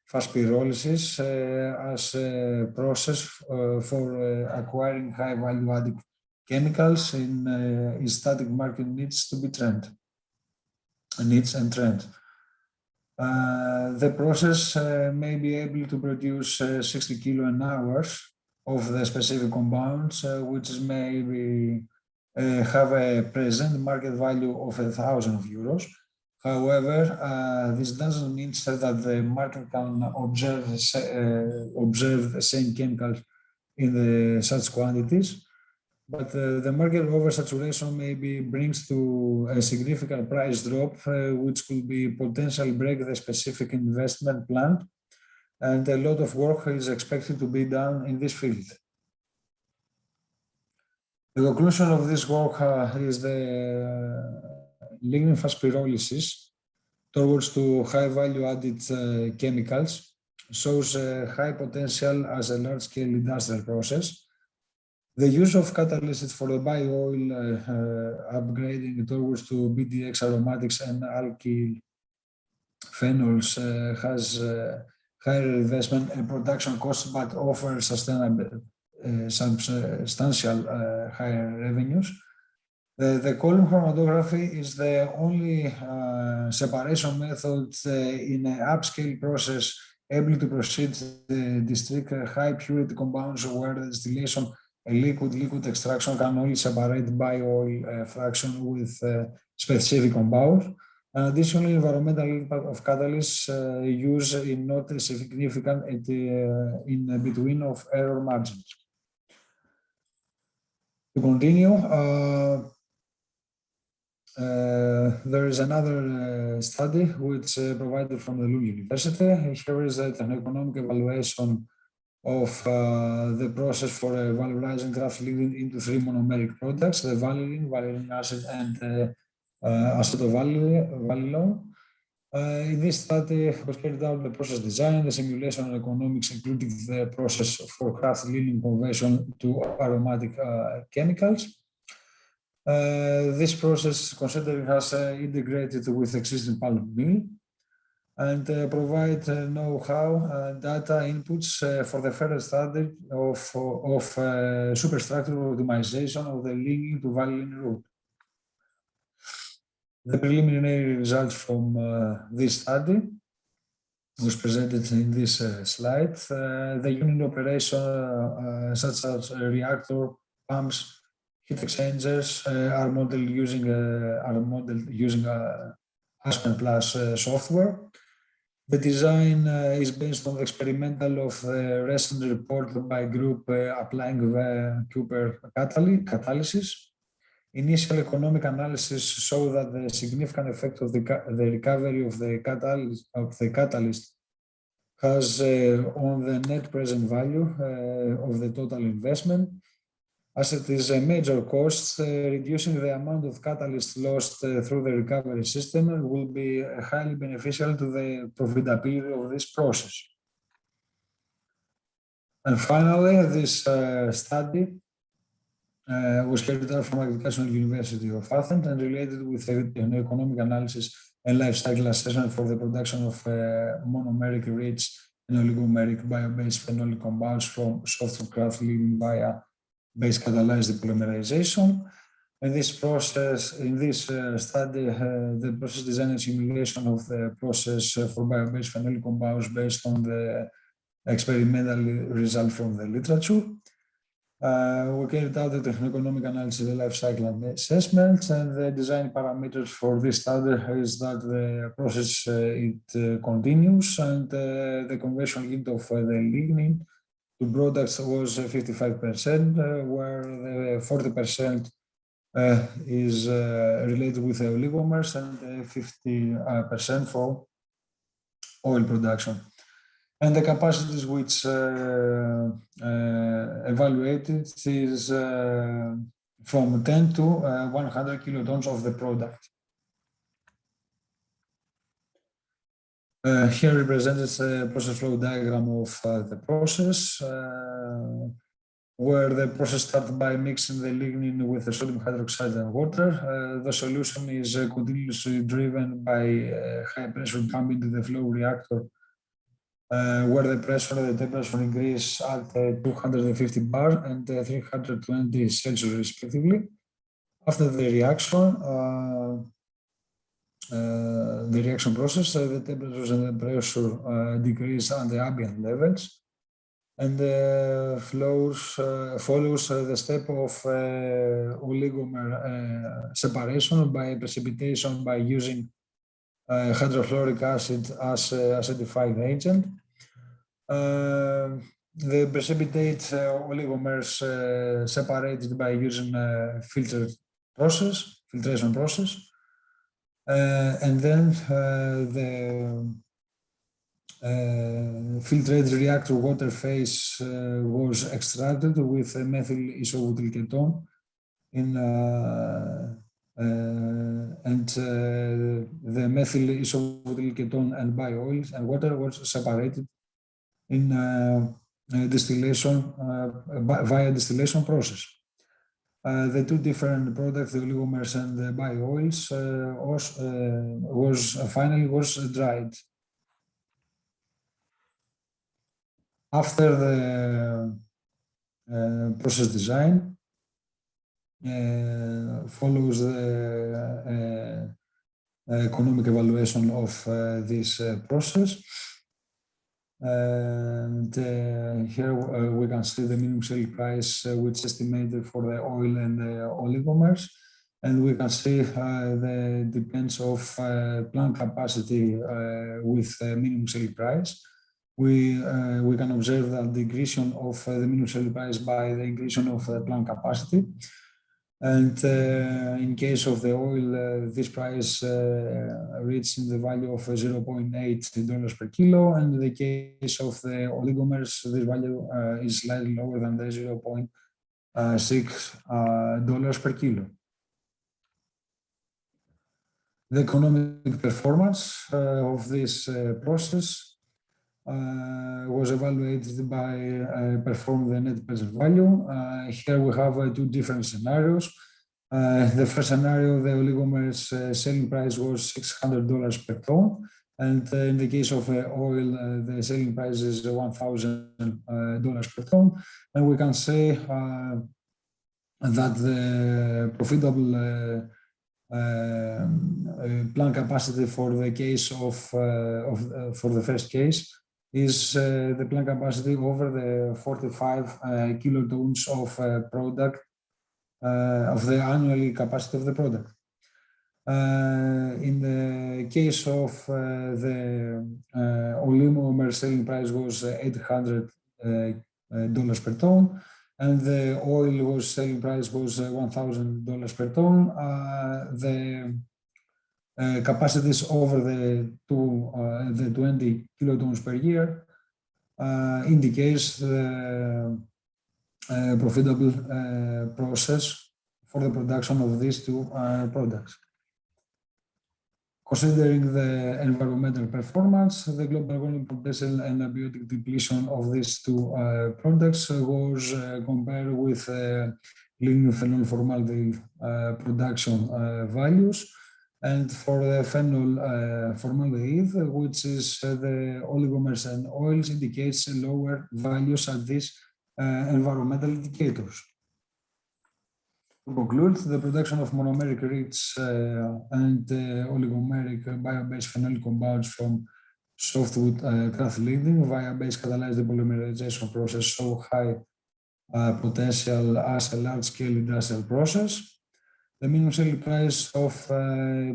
fast pyrolysis as a process for acquiring high value-added chemicals in static market needs and trends. The process may be able to produce 60 kilo an hour of the specific compounds, which maybe have a present market value of €1,000. However, this doesn't mean that the market can observe the same chemicals in such quantities. But the market oversaturation maybe brings to a significant price drop, which could be potentially break the specific investment plan, and a lot of work is expected to be done in this field. The conclusion of this work is the lignin fast pyrolysis towards to high value-added chemicals shows high potential as a large-scale industrial process. The use of catalysts for the bio-oil upgrading towards to BDX aromatics and alkyl phenols has higher investment and production costs, but offers substantial higher revenues. The column chromatography is the only separation method in an upscale process able to proceed the district high purity compounds, where the distillation a liquid extraction can only separate bio-oil fraction with specific compounds. Additionally, environmental impact of catalysts use is not significant in between of error margins. To continue, there is another study which provided from the Lund University. Here is a techno-economic evaluation of the process for valorizing craft lignin into three monomeric products: the vanillin, vanillin acid, and acetovalilone. In this study, was carried out the process design, the simulation and economics, including the process for craft linen conversion to aromatic chemicals. This process, considering has integrated with existing pulp mill and provide know-how data inputs for the further study of superstructure optimization of the lignin to vanillin route. The preliminary results from this study was presented in this slide. The unit operation, such as reactor, pumps, heat exchangers, are modeled using Aspen Plus software. The design is based on the experimental of the recent report by group applying Cooper catalysis. Initial economic analysis show that the significant effect of the recovery of the catalyst has on the net present value of the total investment, as it is a major cost. Reducing the amount of catalyst lost through the recovery system will be highly beneficial to the profitability of this process. And finally, this study was carried out from Agricultural University of Athens and related with techno-economic analysis and life cycle assessment for the production of monomeric rich and oligomeric bio-based phenolic compounds from soft craft lignin via base catalyzed depolymerization. In this study, the process design and simulation of the process for bio-based phenolic compounds based on the experimental result from the literature. We carried out the techno-economic analysis, the life cycle assessment, and the design parameters for this study is that the process continues, and the conversion yield of the lignin to products was 55%, where the 40% is related with the oligomers and 50% for oil production. And the capacities which evaluated is from 10 to 100 kilotons of the product. Here represented a process flow diagram of the process, where the process started by mixing the lignin with the sodium hydroxide and water. The solution is continuously driven by high pressure pump into the flow reactor, where the pressure and the temperature increase at 250 bar and 320 Celsius respectively. After the reaction process, the temperatures and the pressure decrease at the ambient levels, and follows the step of oligomer separation by precipitation by using hydrofluoric acid as acidifying agent. The precipitate oligomers separated by using filtration process, and then the filtrated reactor water phase was extracted with methyl isobutyl ketone and the methyl isobutyl ketone and bio-oils and water was separated in distillation via distillation process. The two different products, the oligomers and the bio-oils, finally was dried. After the process design, follows the economic evaluation of this process. And here we can see the minimum sale price, which is estimated for the oil and the oligomers. And we can see the depends of plant capacity with minimum sale price. We can observe that the increase of the minimum sale price by the increase of plant capacity. And in case of the oil, this price reached the value of $0.8 per kilo. And in the case of the oligomers, this value is slightly lower than the $0.6 per kilo. The economic performance of this process was evaluated by perform the net present value. Here we have two different scenarios. The first scenario, the oligomer's selling price was $600 per ton. And in the case of oil, the selling price is $1,000 per ton. And we can say that the profitable plant capacity for the case of for the first case is the plant capacity over the 45 kilotons of product of the annual capacity of the product. In the case of the oligomer selling price was $800 per ton, and the oil was selling price was $1,000 per ton. The capacities over the 20 kilotons per year indicates the profitable process for the production of these two products. Considering the environmental performance, the global warming potential and abiotic depletion of these two products was compared with lignin phenol formaldehyde production values. And for the phenol formaldehyde, which is the oligomers and oils, indicates lower values at these environmental indicators. To conclude, the production of monomeric rich and oligomeric biobased phenolic compounds from softwood kraft lignin via base catalyzed depolymerization process show high potential as a large-scale industrial process. The minimum selling price of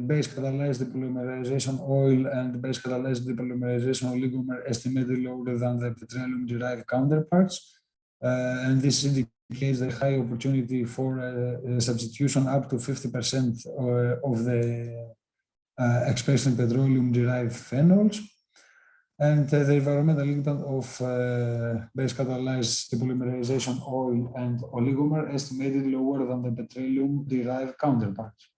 base catalyzed depolymerization oil and base catalyzed depolymerization oligomer estimated lower than the petroleum-derived counterparts, and this indicates the high opportunity for substitution up to 50% of the expressed petroleum-derived phenols. And the environmental impact of base catalyzed depolymerization oil and oligomer estimated lower than the petroleum-derived counterparts.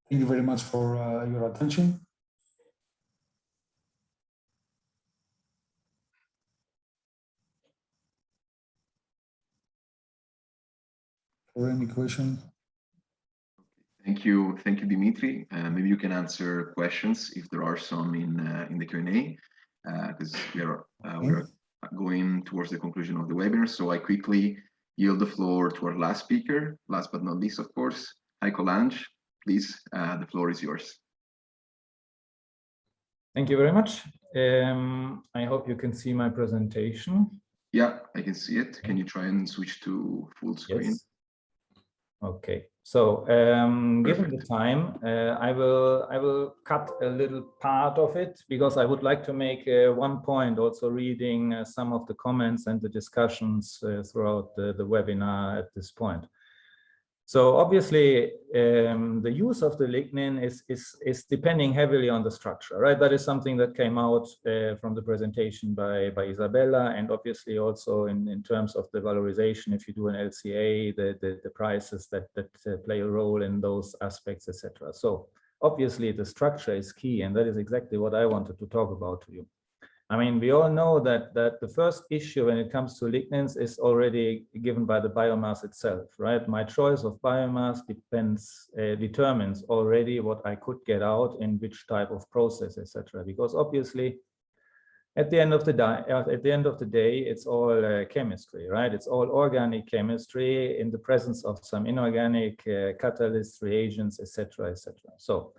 Thank you very much for your attention. For any question? Thank you, Dimitri. Maybe you can answer questions if there are some in the Q&A, because we are going towards the conclusion of the webinar. So I quickly yield the floor to our last speaker, last but not least, of course, Heiko Lange. Please, the floor is yours. Thank you very much. I hope you can see my presentation. Yeah, I can see it. Can you try and switch to full screen? Yes. Okay. So, given the time, I will cut a little part of it because I would like to make one point, also reading some of the comments and the discussions throughout the webinar at this point. So obviously, the use of the lignin is depending heavily on the structure, right? That is something that came out from the presentation by Isabella, and obviously also in terms of the valorization, if you do an LCA, the prices that play a role in those aspects, etc. So obviously the structure is key, and that is exactly what I wanted to talk about to you. I mean, we all know that the first issue when it comes to lignins is already given by the biomass itself, right? My choice of biomass determines already what I could get out in which type of process, etc. Because obviously, at the end of the day, it's all chemistry, right? It's all organic chemistry in the presence of some inorganic catalysts, reagents, etc., etc. So,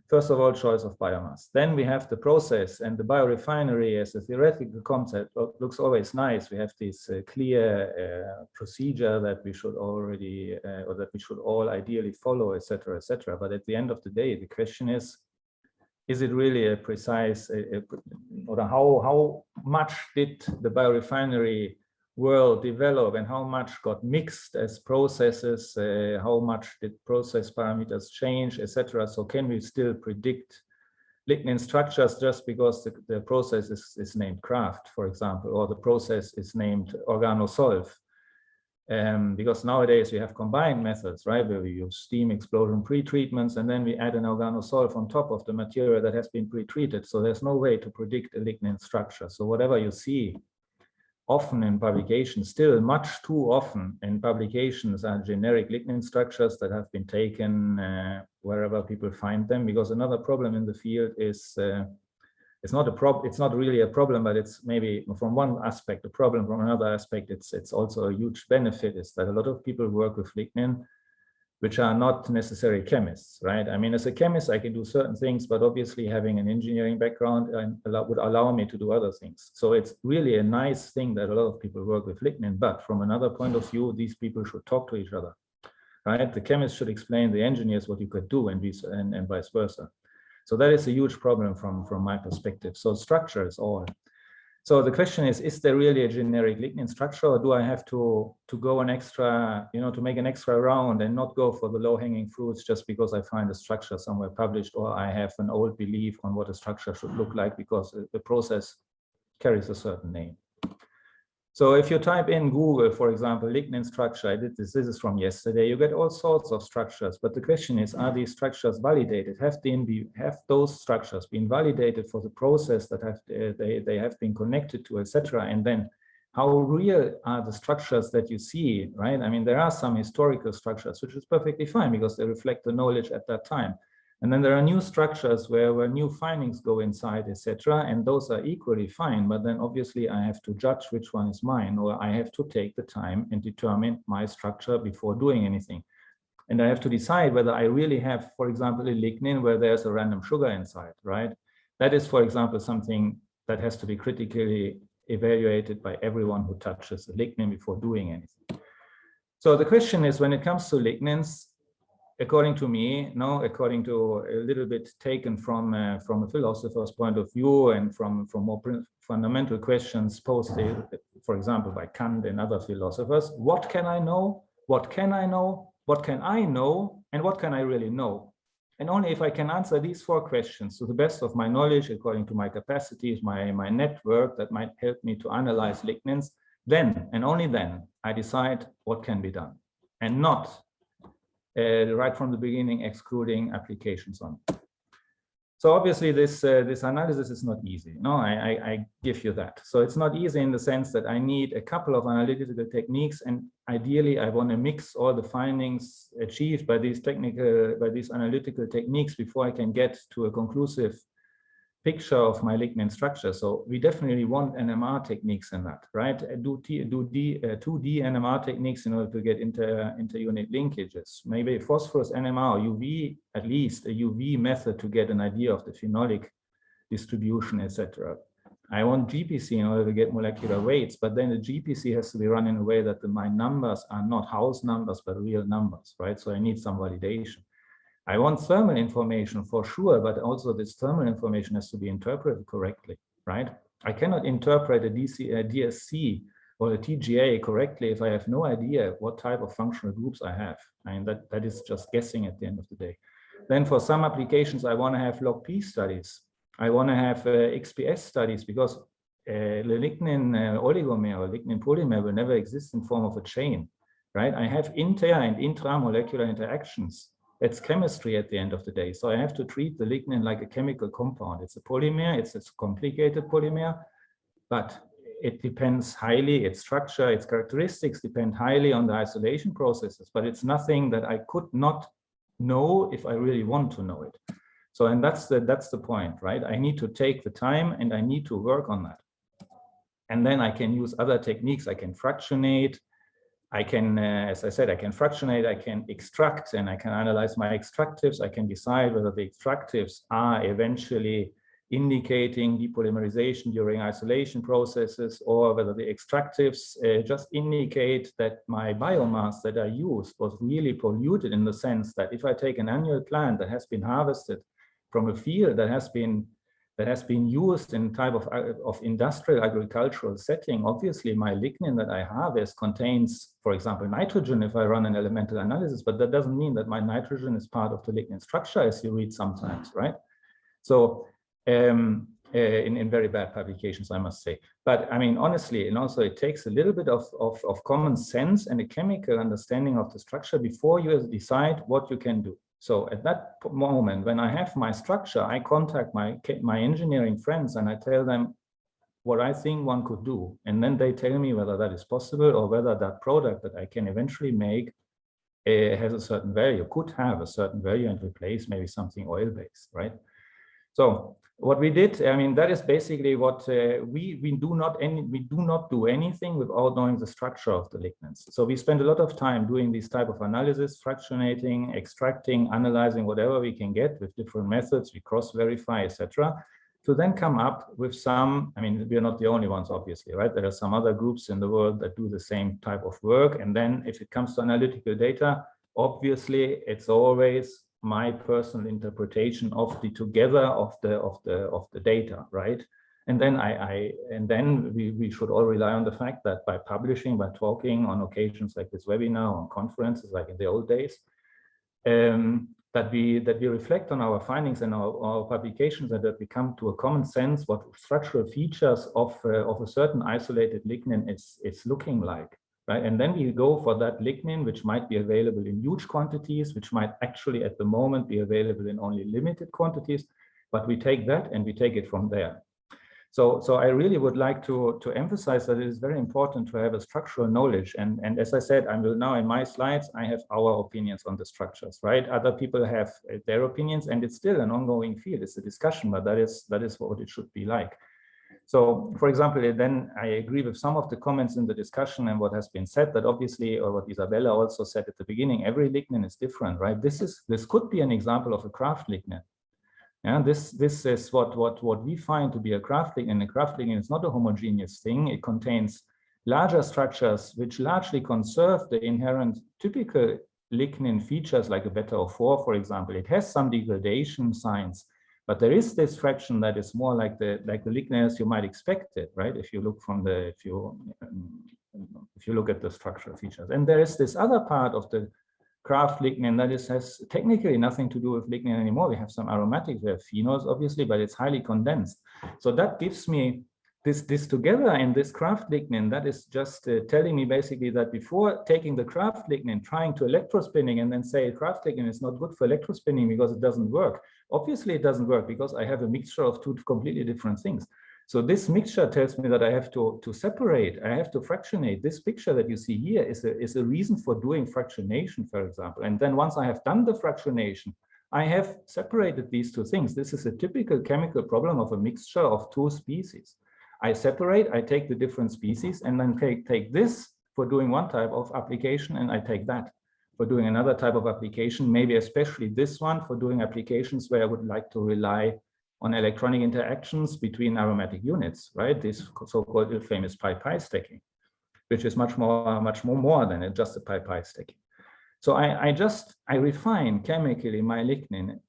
first of all, choice of biomass. Then we have the process, and the biorefinery as a theoretical concept looks always nice. We have this clear procedure that we should already, or that we should all ideally follow, etc., etc. But at the end of the day, the question is it really a precise, or how much did the biorefinery world develop and how much got mixed as processes, how much did process parameters change, etc. So can we still predict lignin structures just because the process is named Kraft, for example, or the process is named organosolv? Because nowadays we have combined methods, right, where we use steam explosion pre-treatments, and then we add an organosolv on top of the material that has been pre-treated. So there's no way to predict a lignin structure. So whatever you see often in publications, still much too often in publications, are generic lignin structures that have been taken wherever people find them. Because another problem in the field is it's not really a problem, but it's maybe from one aspect a problem. From another aspect, it's also a huge benefit, is that a lot of people work with lignin which are not necessarily chemists, right? I mean, as a chemist, I can do certain things, but obviously having an engineering background would allow me to do other things. So it's really a nice thing that a lot of people work with lignin, but from another point of view, these people should talk to each other, right? The chemists should explain the engineers what you could do, and vice versa. So that is a huge problem from my perspective. So structure is all. So the question is there really a generic lignin structure, or do I have to go an extra, to make an extra round and not go for the low-hanging fruits just because I find a structure somewhere published, or I have an old belief on what a structure should look like because the process carries a certain name. So if you type in Google, for example, lignin structure, I did this is from yesterday, you get all sorts of structures. But the question is, are these structures validated? Have those structures been validated for the process that they have been connected to, etc.? And then how real are the structures that you see, right? I mean, there are some historical structures, which is perfectly fine because they reflect the knowledge at that time. And then there are new structures where new findings go inside, etc. And those are equally fine, but then obviously I have to judge which one is mine, or I have to take the time and determine my structure before doing anything. And I have to decide whether I really have, for example, a lignin where there's a random sugar inside, right? That is, for example, something that has to be critically evaluated by everyone who touches a lignin before doing anything. So the question is, when it comes to lignins, according to me, according to a little bit taken from a philosopher's point of view and from more fundamental questions posed, for example, by Kant and other philosophers, what can I know? What can I know? What can I know? And what can I really know? And only if I can answer these four questions to the best of my knowledge, according to my capacities, my network that might help me to analyze lignins, then and only then I decide what can be done, and not right from the beginning excluding applications on. So obviously this analysis is not easy. No, I give you that. So it's not easy in the sense that I need a couple of analytical techniques, and ideally I want to mix all the findings achieved by these analytical techniques before I can get to a conclusive picture of my lignin structure. So we definitely want NMR techniques in that, right? Do 2D NMR techniques in order to get inter-unit linkages. Maybe phosphorus NMR or UV, at least a UV method to get an idea of the phenolic distribution, etc. I want GPC in order to get molecular weights, but then the GPC has to be run in a way that my numbers are not house numbers, but real numbers, right? So I need some validation. I want thermal information for sure, but also this thermal information has to be interpreted correctly, right? I cannot interpret a DSC or a TGA correctly if I have no idea what type of functional groups I have. I mean, that is just guessing at the end of the day. Then for some applications, I want to have log-P studies. I want to have XPS studies, because the lignin oligomer or lignin polymer will never exist in form of a chain, right? I have inter and intramolecular interactions. It's chemistry at the end of the day. So I have to treat the lignin like a chemical compound. It's a polymer, it's a complicated polymer, but it depends highly, its structure, its characteristics depend highly on the isolation processes, but it's nothing that I could not know if I really want to know it. So, and that's the point, right? I need to take the time and I need to work on that. And then I can use other techniques. I can fractionate. I can, as I said, I can fractionate, I can extract, and I can analyze my extractives. I can decide whether the extractives are eventually indicating depolymerization during isolation processes, or whether the extractives just indicate that my biomass that I used was really polluted, in the sense that if I take an annual plant that has been harvested from a field that has been used in type of industrial agricultural setting, obviously my lignin that I harvest contains, for example, nitrogen if I run an elemental analysis, but that doesn't mean that my nitrogen is part of the lignin structure, as you read sometimes, right? So in very bad publications, I must say. But I mean, honestly, and also it takes a little bit of common sense and a chemical understanding of the structure before you decide what you can do. So at that moment, when I have my structure, I contact my engineering friends and I tell them what I think one could do. And then they tell me whether that is possible or whether that product that I can eventually make has a certain value, could have a certain value and replace maybe something oil-based, right? So what we did, I mean, that is basically what we do not do anything without knowing the structure of the lignins. So we spend a lot of time doing this type of analysis, fractionating, extracting, analyzing whatever we can get with different methods. We cross-verify, etc., to then come up with some. I mean, we are not the only ones, obviously, right? There are some other groups in the world that do the same type of work. And then if it comes to analytical data, obviously it's always my personal interpretation of the together of the data, right? And then we should all rely on the fact that by publishing, by talking on occasions like this webinar, on conferences like in the old days, that we reflect on our findings and our publications, and that we come to a common sense what structural features of a certain isolated lignin is looking like. Right? And then we go for that lignin, which might be available in huge quantities, which might actually at the moment be available in only limited quantities, but we take that and we take it from there. So I really would like to emphasize that it is very important to have a structural knowledge. And as I said, I will now in my slides, I have our opinions on the structures, right? Other people have their opinions, and it's still an ongoing field. It's a discussion, but that is what it should be like. So, for example, then I agree with some of the comments in the discussion and what has been said, that obviously, or what Isabella also said at the beginning, every lignin is different, right? This could be an example of a craft lignin. And this is what we find to be a craft lignin. A craft lignin is not a homogeneous thing. It contains larger structures which largely conserve the inherent typical lignin features, like a beta O4, for example. It has some degradation signs, but there is this fraction that is more like the lignin as you might expect it, right? If you look from the if you look at the structural features, and there is this other part of the craft lignin that has technically nothing to do with lignin anymore. We have some aromatics, we have phenols, obviously, but it's highly condensed. So that gives me this together in this craft lignin. That is just telling me basically that before taking the craft lignin, trying to electrospinning, and then say craft lignin is not good for electrospinning because it doesn't work. Obviously, it doesn't work because I have a mixture of two completely different things. So this mixture tells me that I have to separate, I have to fractionate. This picture that you see here is a reason for doing fractionation, for example. And then once I have done the fractionation, I have separated these two things. This is a typical chemical problem of a mixture of two species. I separate, I take the different species, and then take this for doing one type of application, and I take that for doing another type of application, maybe especially this one for doing applications where I would like to rely on electronic interactions between aromatic units, right? This so-called famous pi-pi stacking, which is much more than just a pi-pi stacking. So I refine chemically my lignin,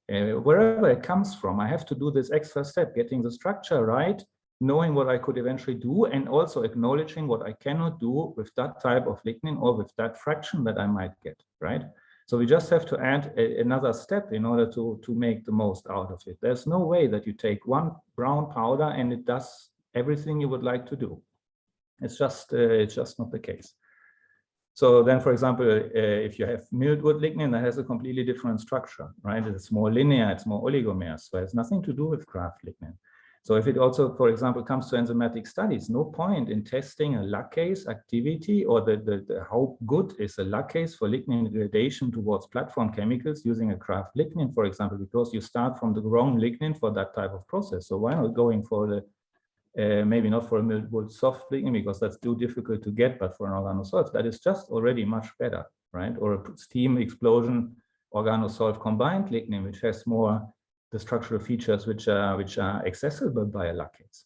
wherever it comes from. I have to do this extra step, getting the structure right, knowing what I could eventually do, and also acknowledging what I cannot do with that type of lignin or with that fraction that I might get, right? So we just have to add another step in order to make the most out of it. There's no way that you take one brown powder and it does everything you would like to do. It's just not the case. So then, for example, if you have milled wood lignin, that has a completely different structure, right? It's more linear, it's more oligomers, so it has nothing to do with craft lignin. So if it also, for example, comes to enzymatic studies, no point in testing a lactase activity or how good is a lactase for lignin degradation towards platform chemicals using a craft lignin, for example, because you start from the wrong lignin for that type of process. So why not going for the, maybe not for a milled wood soft lignin, because that's too difficult to get, but for an organosolv, that is just already much better, right? Or a steam explosion organosolv combined lignin, which has more the structural features which are accessible by a lactase.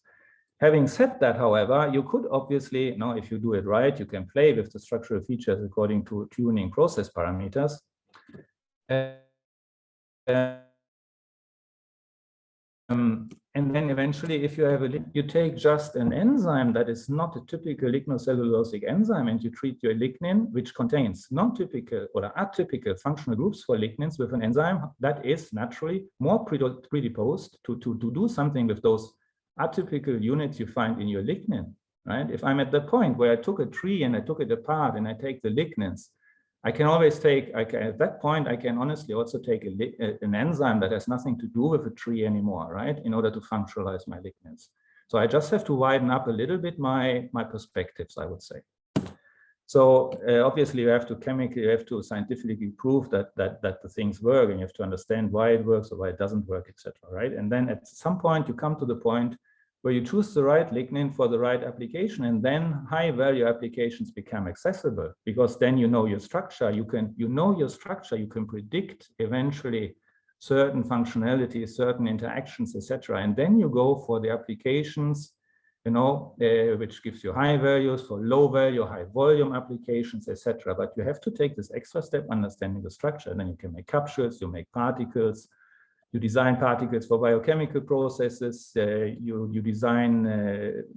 Having said that, however, you could obviously, if you do it right, you can play with the structural features according to tuning process parameters. And then eventually, if you have you take just an enzyme that is not a typical lignocellulosic enzyme, and you treat your lignin, which contains non-typical or atypical functional groups for lignins, with an enzyme that is naturally more predisposed to do something with those atypical units you find in your lignin, right? If I'm at the point where I took a tree and I took it apart and I take the lignins, I can always take, at that point, I can honestly also take an enzyme that has nothing to do with a tree anymore, right? In order to functionalize my lignins. So I just have to widen up a little bit my perspectives, I would say. So obviously you have to scientifically prove that the things work, and you have to understand why it works or why it doesn't work, etc. Right? And then at some point you come to the point where you choose the right lignin for the right application, and then high value applications become accessible, because then you know your structure, you can predict eventually certain functionalities, certain interactions, etc. And then you go for the applications, you know, which gives you high values for low value, high volume applications, etc. But you have to take this extra step, understanding the structure, and then you can make capsules, you make particles, you design particles for biochemical processes, you design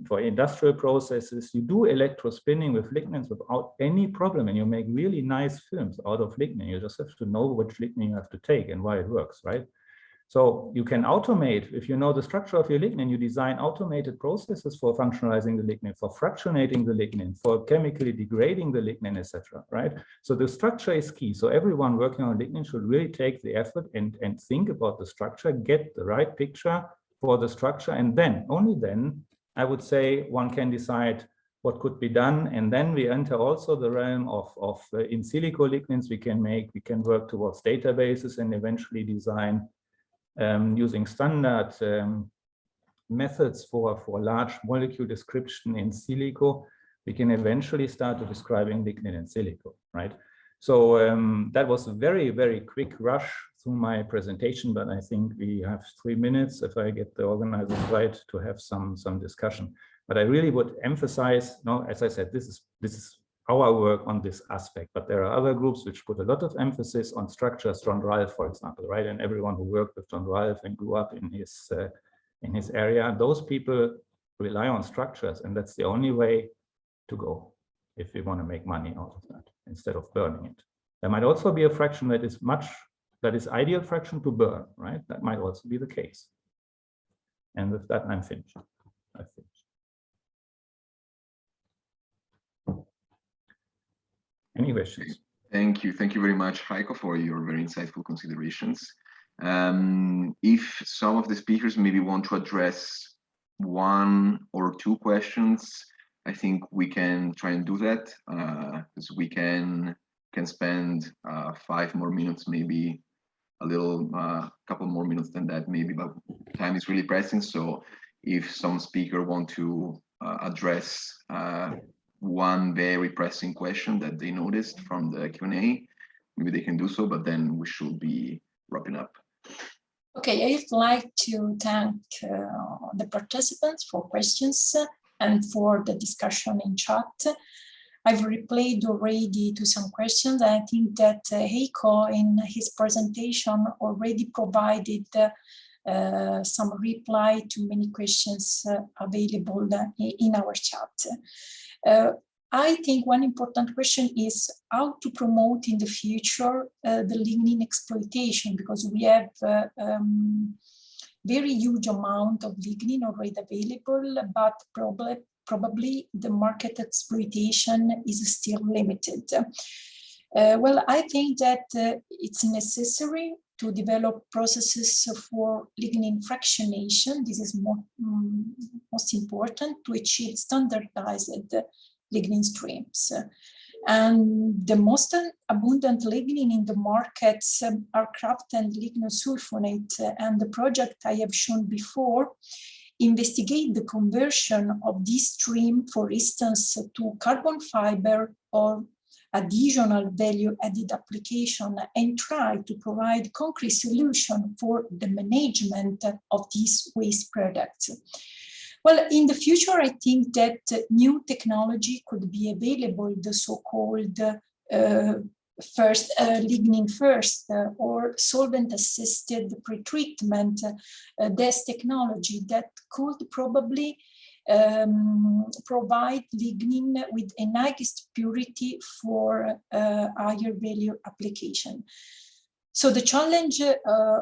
for industrial processes, you do electrospinning with lignins without any problem, and you make really nice films out of lignin. You just have to know which lignin you have to take and why it works, right? So you can automate, if you know the structure of your lignin, you design automated processes for functionalizing the lignin, for fractionating the lignin, for chemically degrading the lignin, etc. Right? So the structure is key. So everyone working on lignin should really take the effort and think about the structure, get the right picture for the structure, and then, only then, I would say one can decide what could be done. And then we enter also the realm of in silico lignins we can work towards databases and eventually design using standard methods for large molecule description in silico, we can eventually start to describing lignin in silico, right? So that was a very, very quick rush through my presentation, but I think we have 3 minutes, if I get the organizers right, to have some discussion. But I really would emphasize, no, as I said, this is our work on this aspect, but there are other groups which put a lot of emphasis on structures. John Ralph, for example, right? And everyone who worked with John Ralph and grew up in his area, those people rely on structures, and that's the only way to go if we want to make money out of that instead of burning it. There might also be a fraction that is ideal fraction to burn, right? That might also be the case. And with that, I'm finished. Any questions? Thank you very much, Heiko, for your very insightful considerations. If some of the speakers maybe want to address 1 or 2 questions, I think we can try and do that, because we can spend 5 more minutes, maybe a little, couple more minutes than that, maybe, but time is really pressing. So if some speaker want to address one very pressing question that they noticed from the Q&A, maybe they can do so, but then we should be wrapping up. Okay, I'd like to thank the participants for questions and for the discussion in chat. I've replied already to some questions. I think that Heiko in his presentation already provided some reply to many questions available in our chat. I think one important question is how to promote in the future the lignin exploitation, because we have very huge amount of lignin already available, but probably the market exploitation is still limited. Well, I think that it's necessary to develop processes for lignin fractionation. This is most important to achieve standardized lignin streams. And the most abundant lignin in the markets are kraft and lignosulfonate, and the project I have shown before investigate the conversion of this stream, for instance, to carbon fiber or additional value-added application, and try to provide concrete solution for the management of these waste products. Well, in the future, I think that new technology could be available, the so-called lignin first or solvent-assisted pretreatment, DES technology that could probably provide lignin with a highest purity for higher value application. So the challenge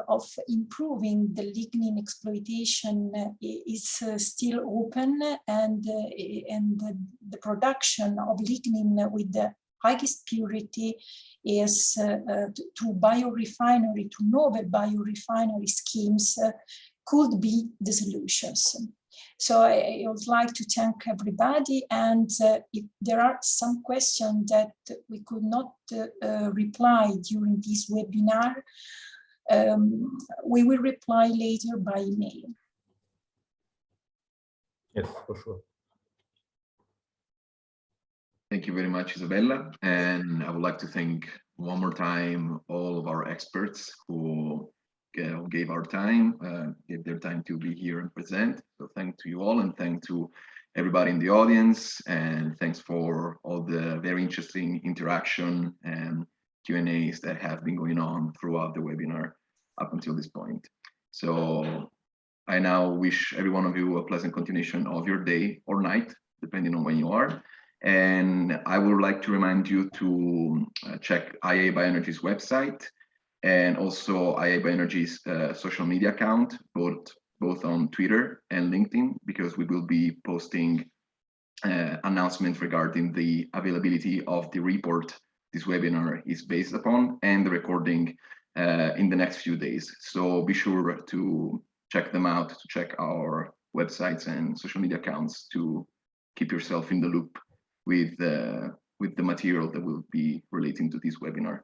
of improving the lignin exploitation is still open, and the production of lignin with the highest purity is to biorefinery, to novel biorefinery schemes could be the solutions. So I would like to thank everybody, and if there are some questions that we could not reply during this webinar, we will reply later by email. Yes, for sure. Thank you very much, Isabella. And I would like to thank one more time all of our experts who gave their time to be here and present. So thanks to you all, and thanks to everybody in the audience, and thanks for all the very interesting interaction and Q&As that have been going on throughout the webinar up until this point. So I now wish every one of you a pleasant continuation of your day or night, depending on when you are. And I would like to remind you to check IEA Bioenergy's website, and also IEA Bioenergy's social media account, both on Twitter and LinkedIn, because we will be posting announcements regarding the availability of the report this webinar is based upon, and the recording in the next few days. So be sure to check them out, to check our websites and social media accounts to keep yourself in the loop with the material that will be relating to this webinar.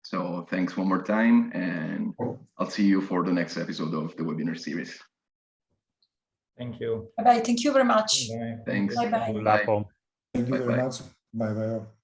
So thanks one more time, and I'll see you for the next episode of the webinar series. Thank you. Bye-bye. Thank you very much. Bye. Thanks. Bye-bye. Bye. Thank you Bye-bye. very much. Bye-bye.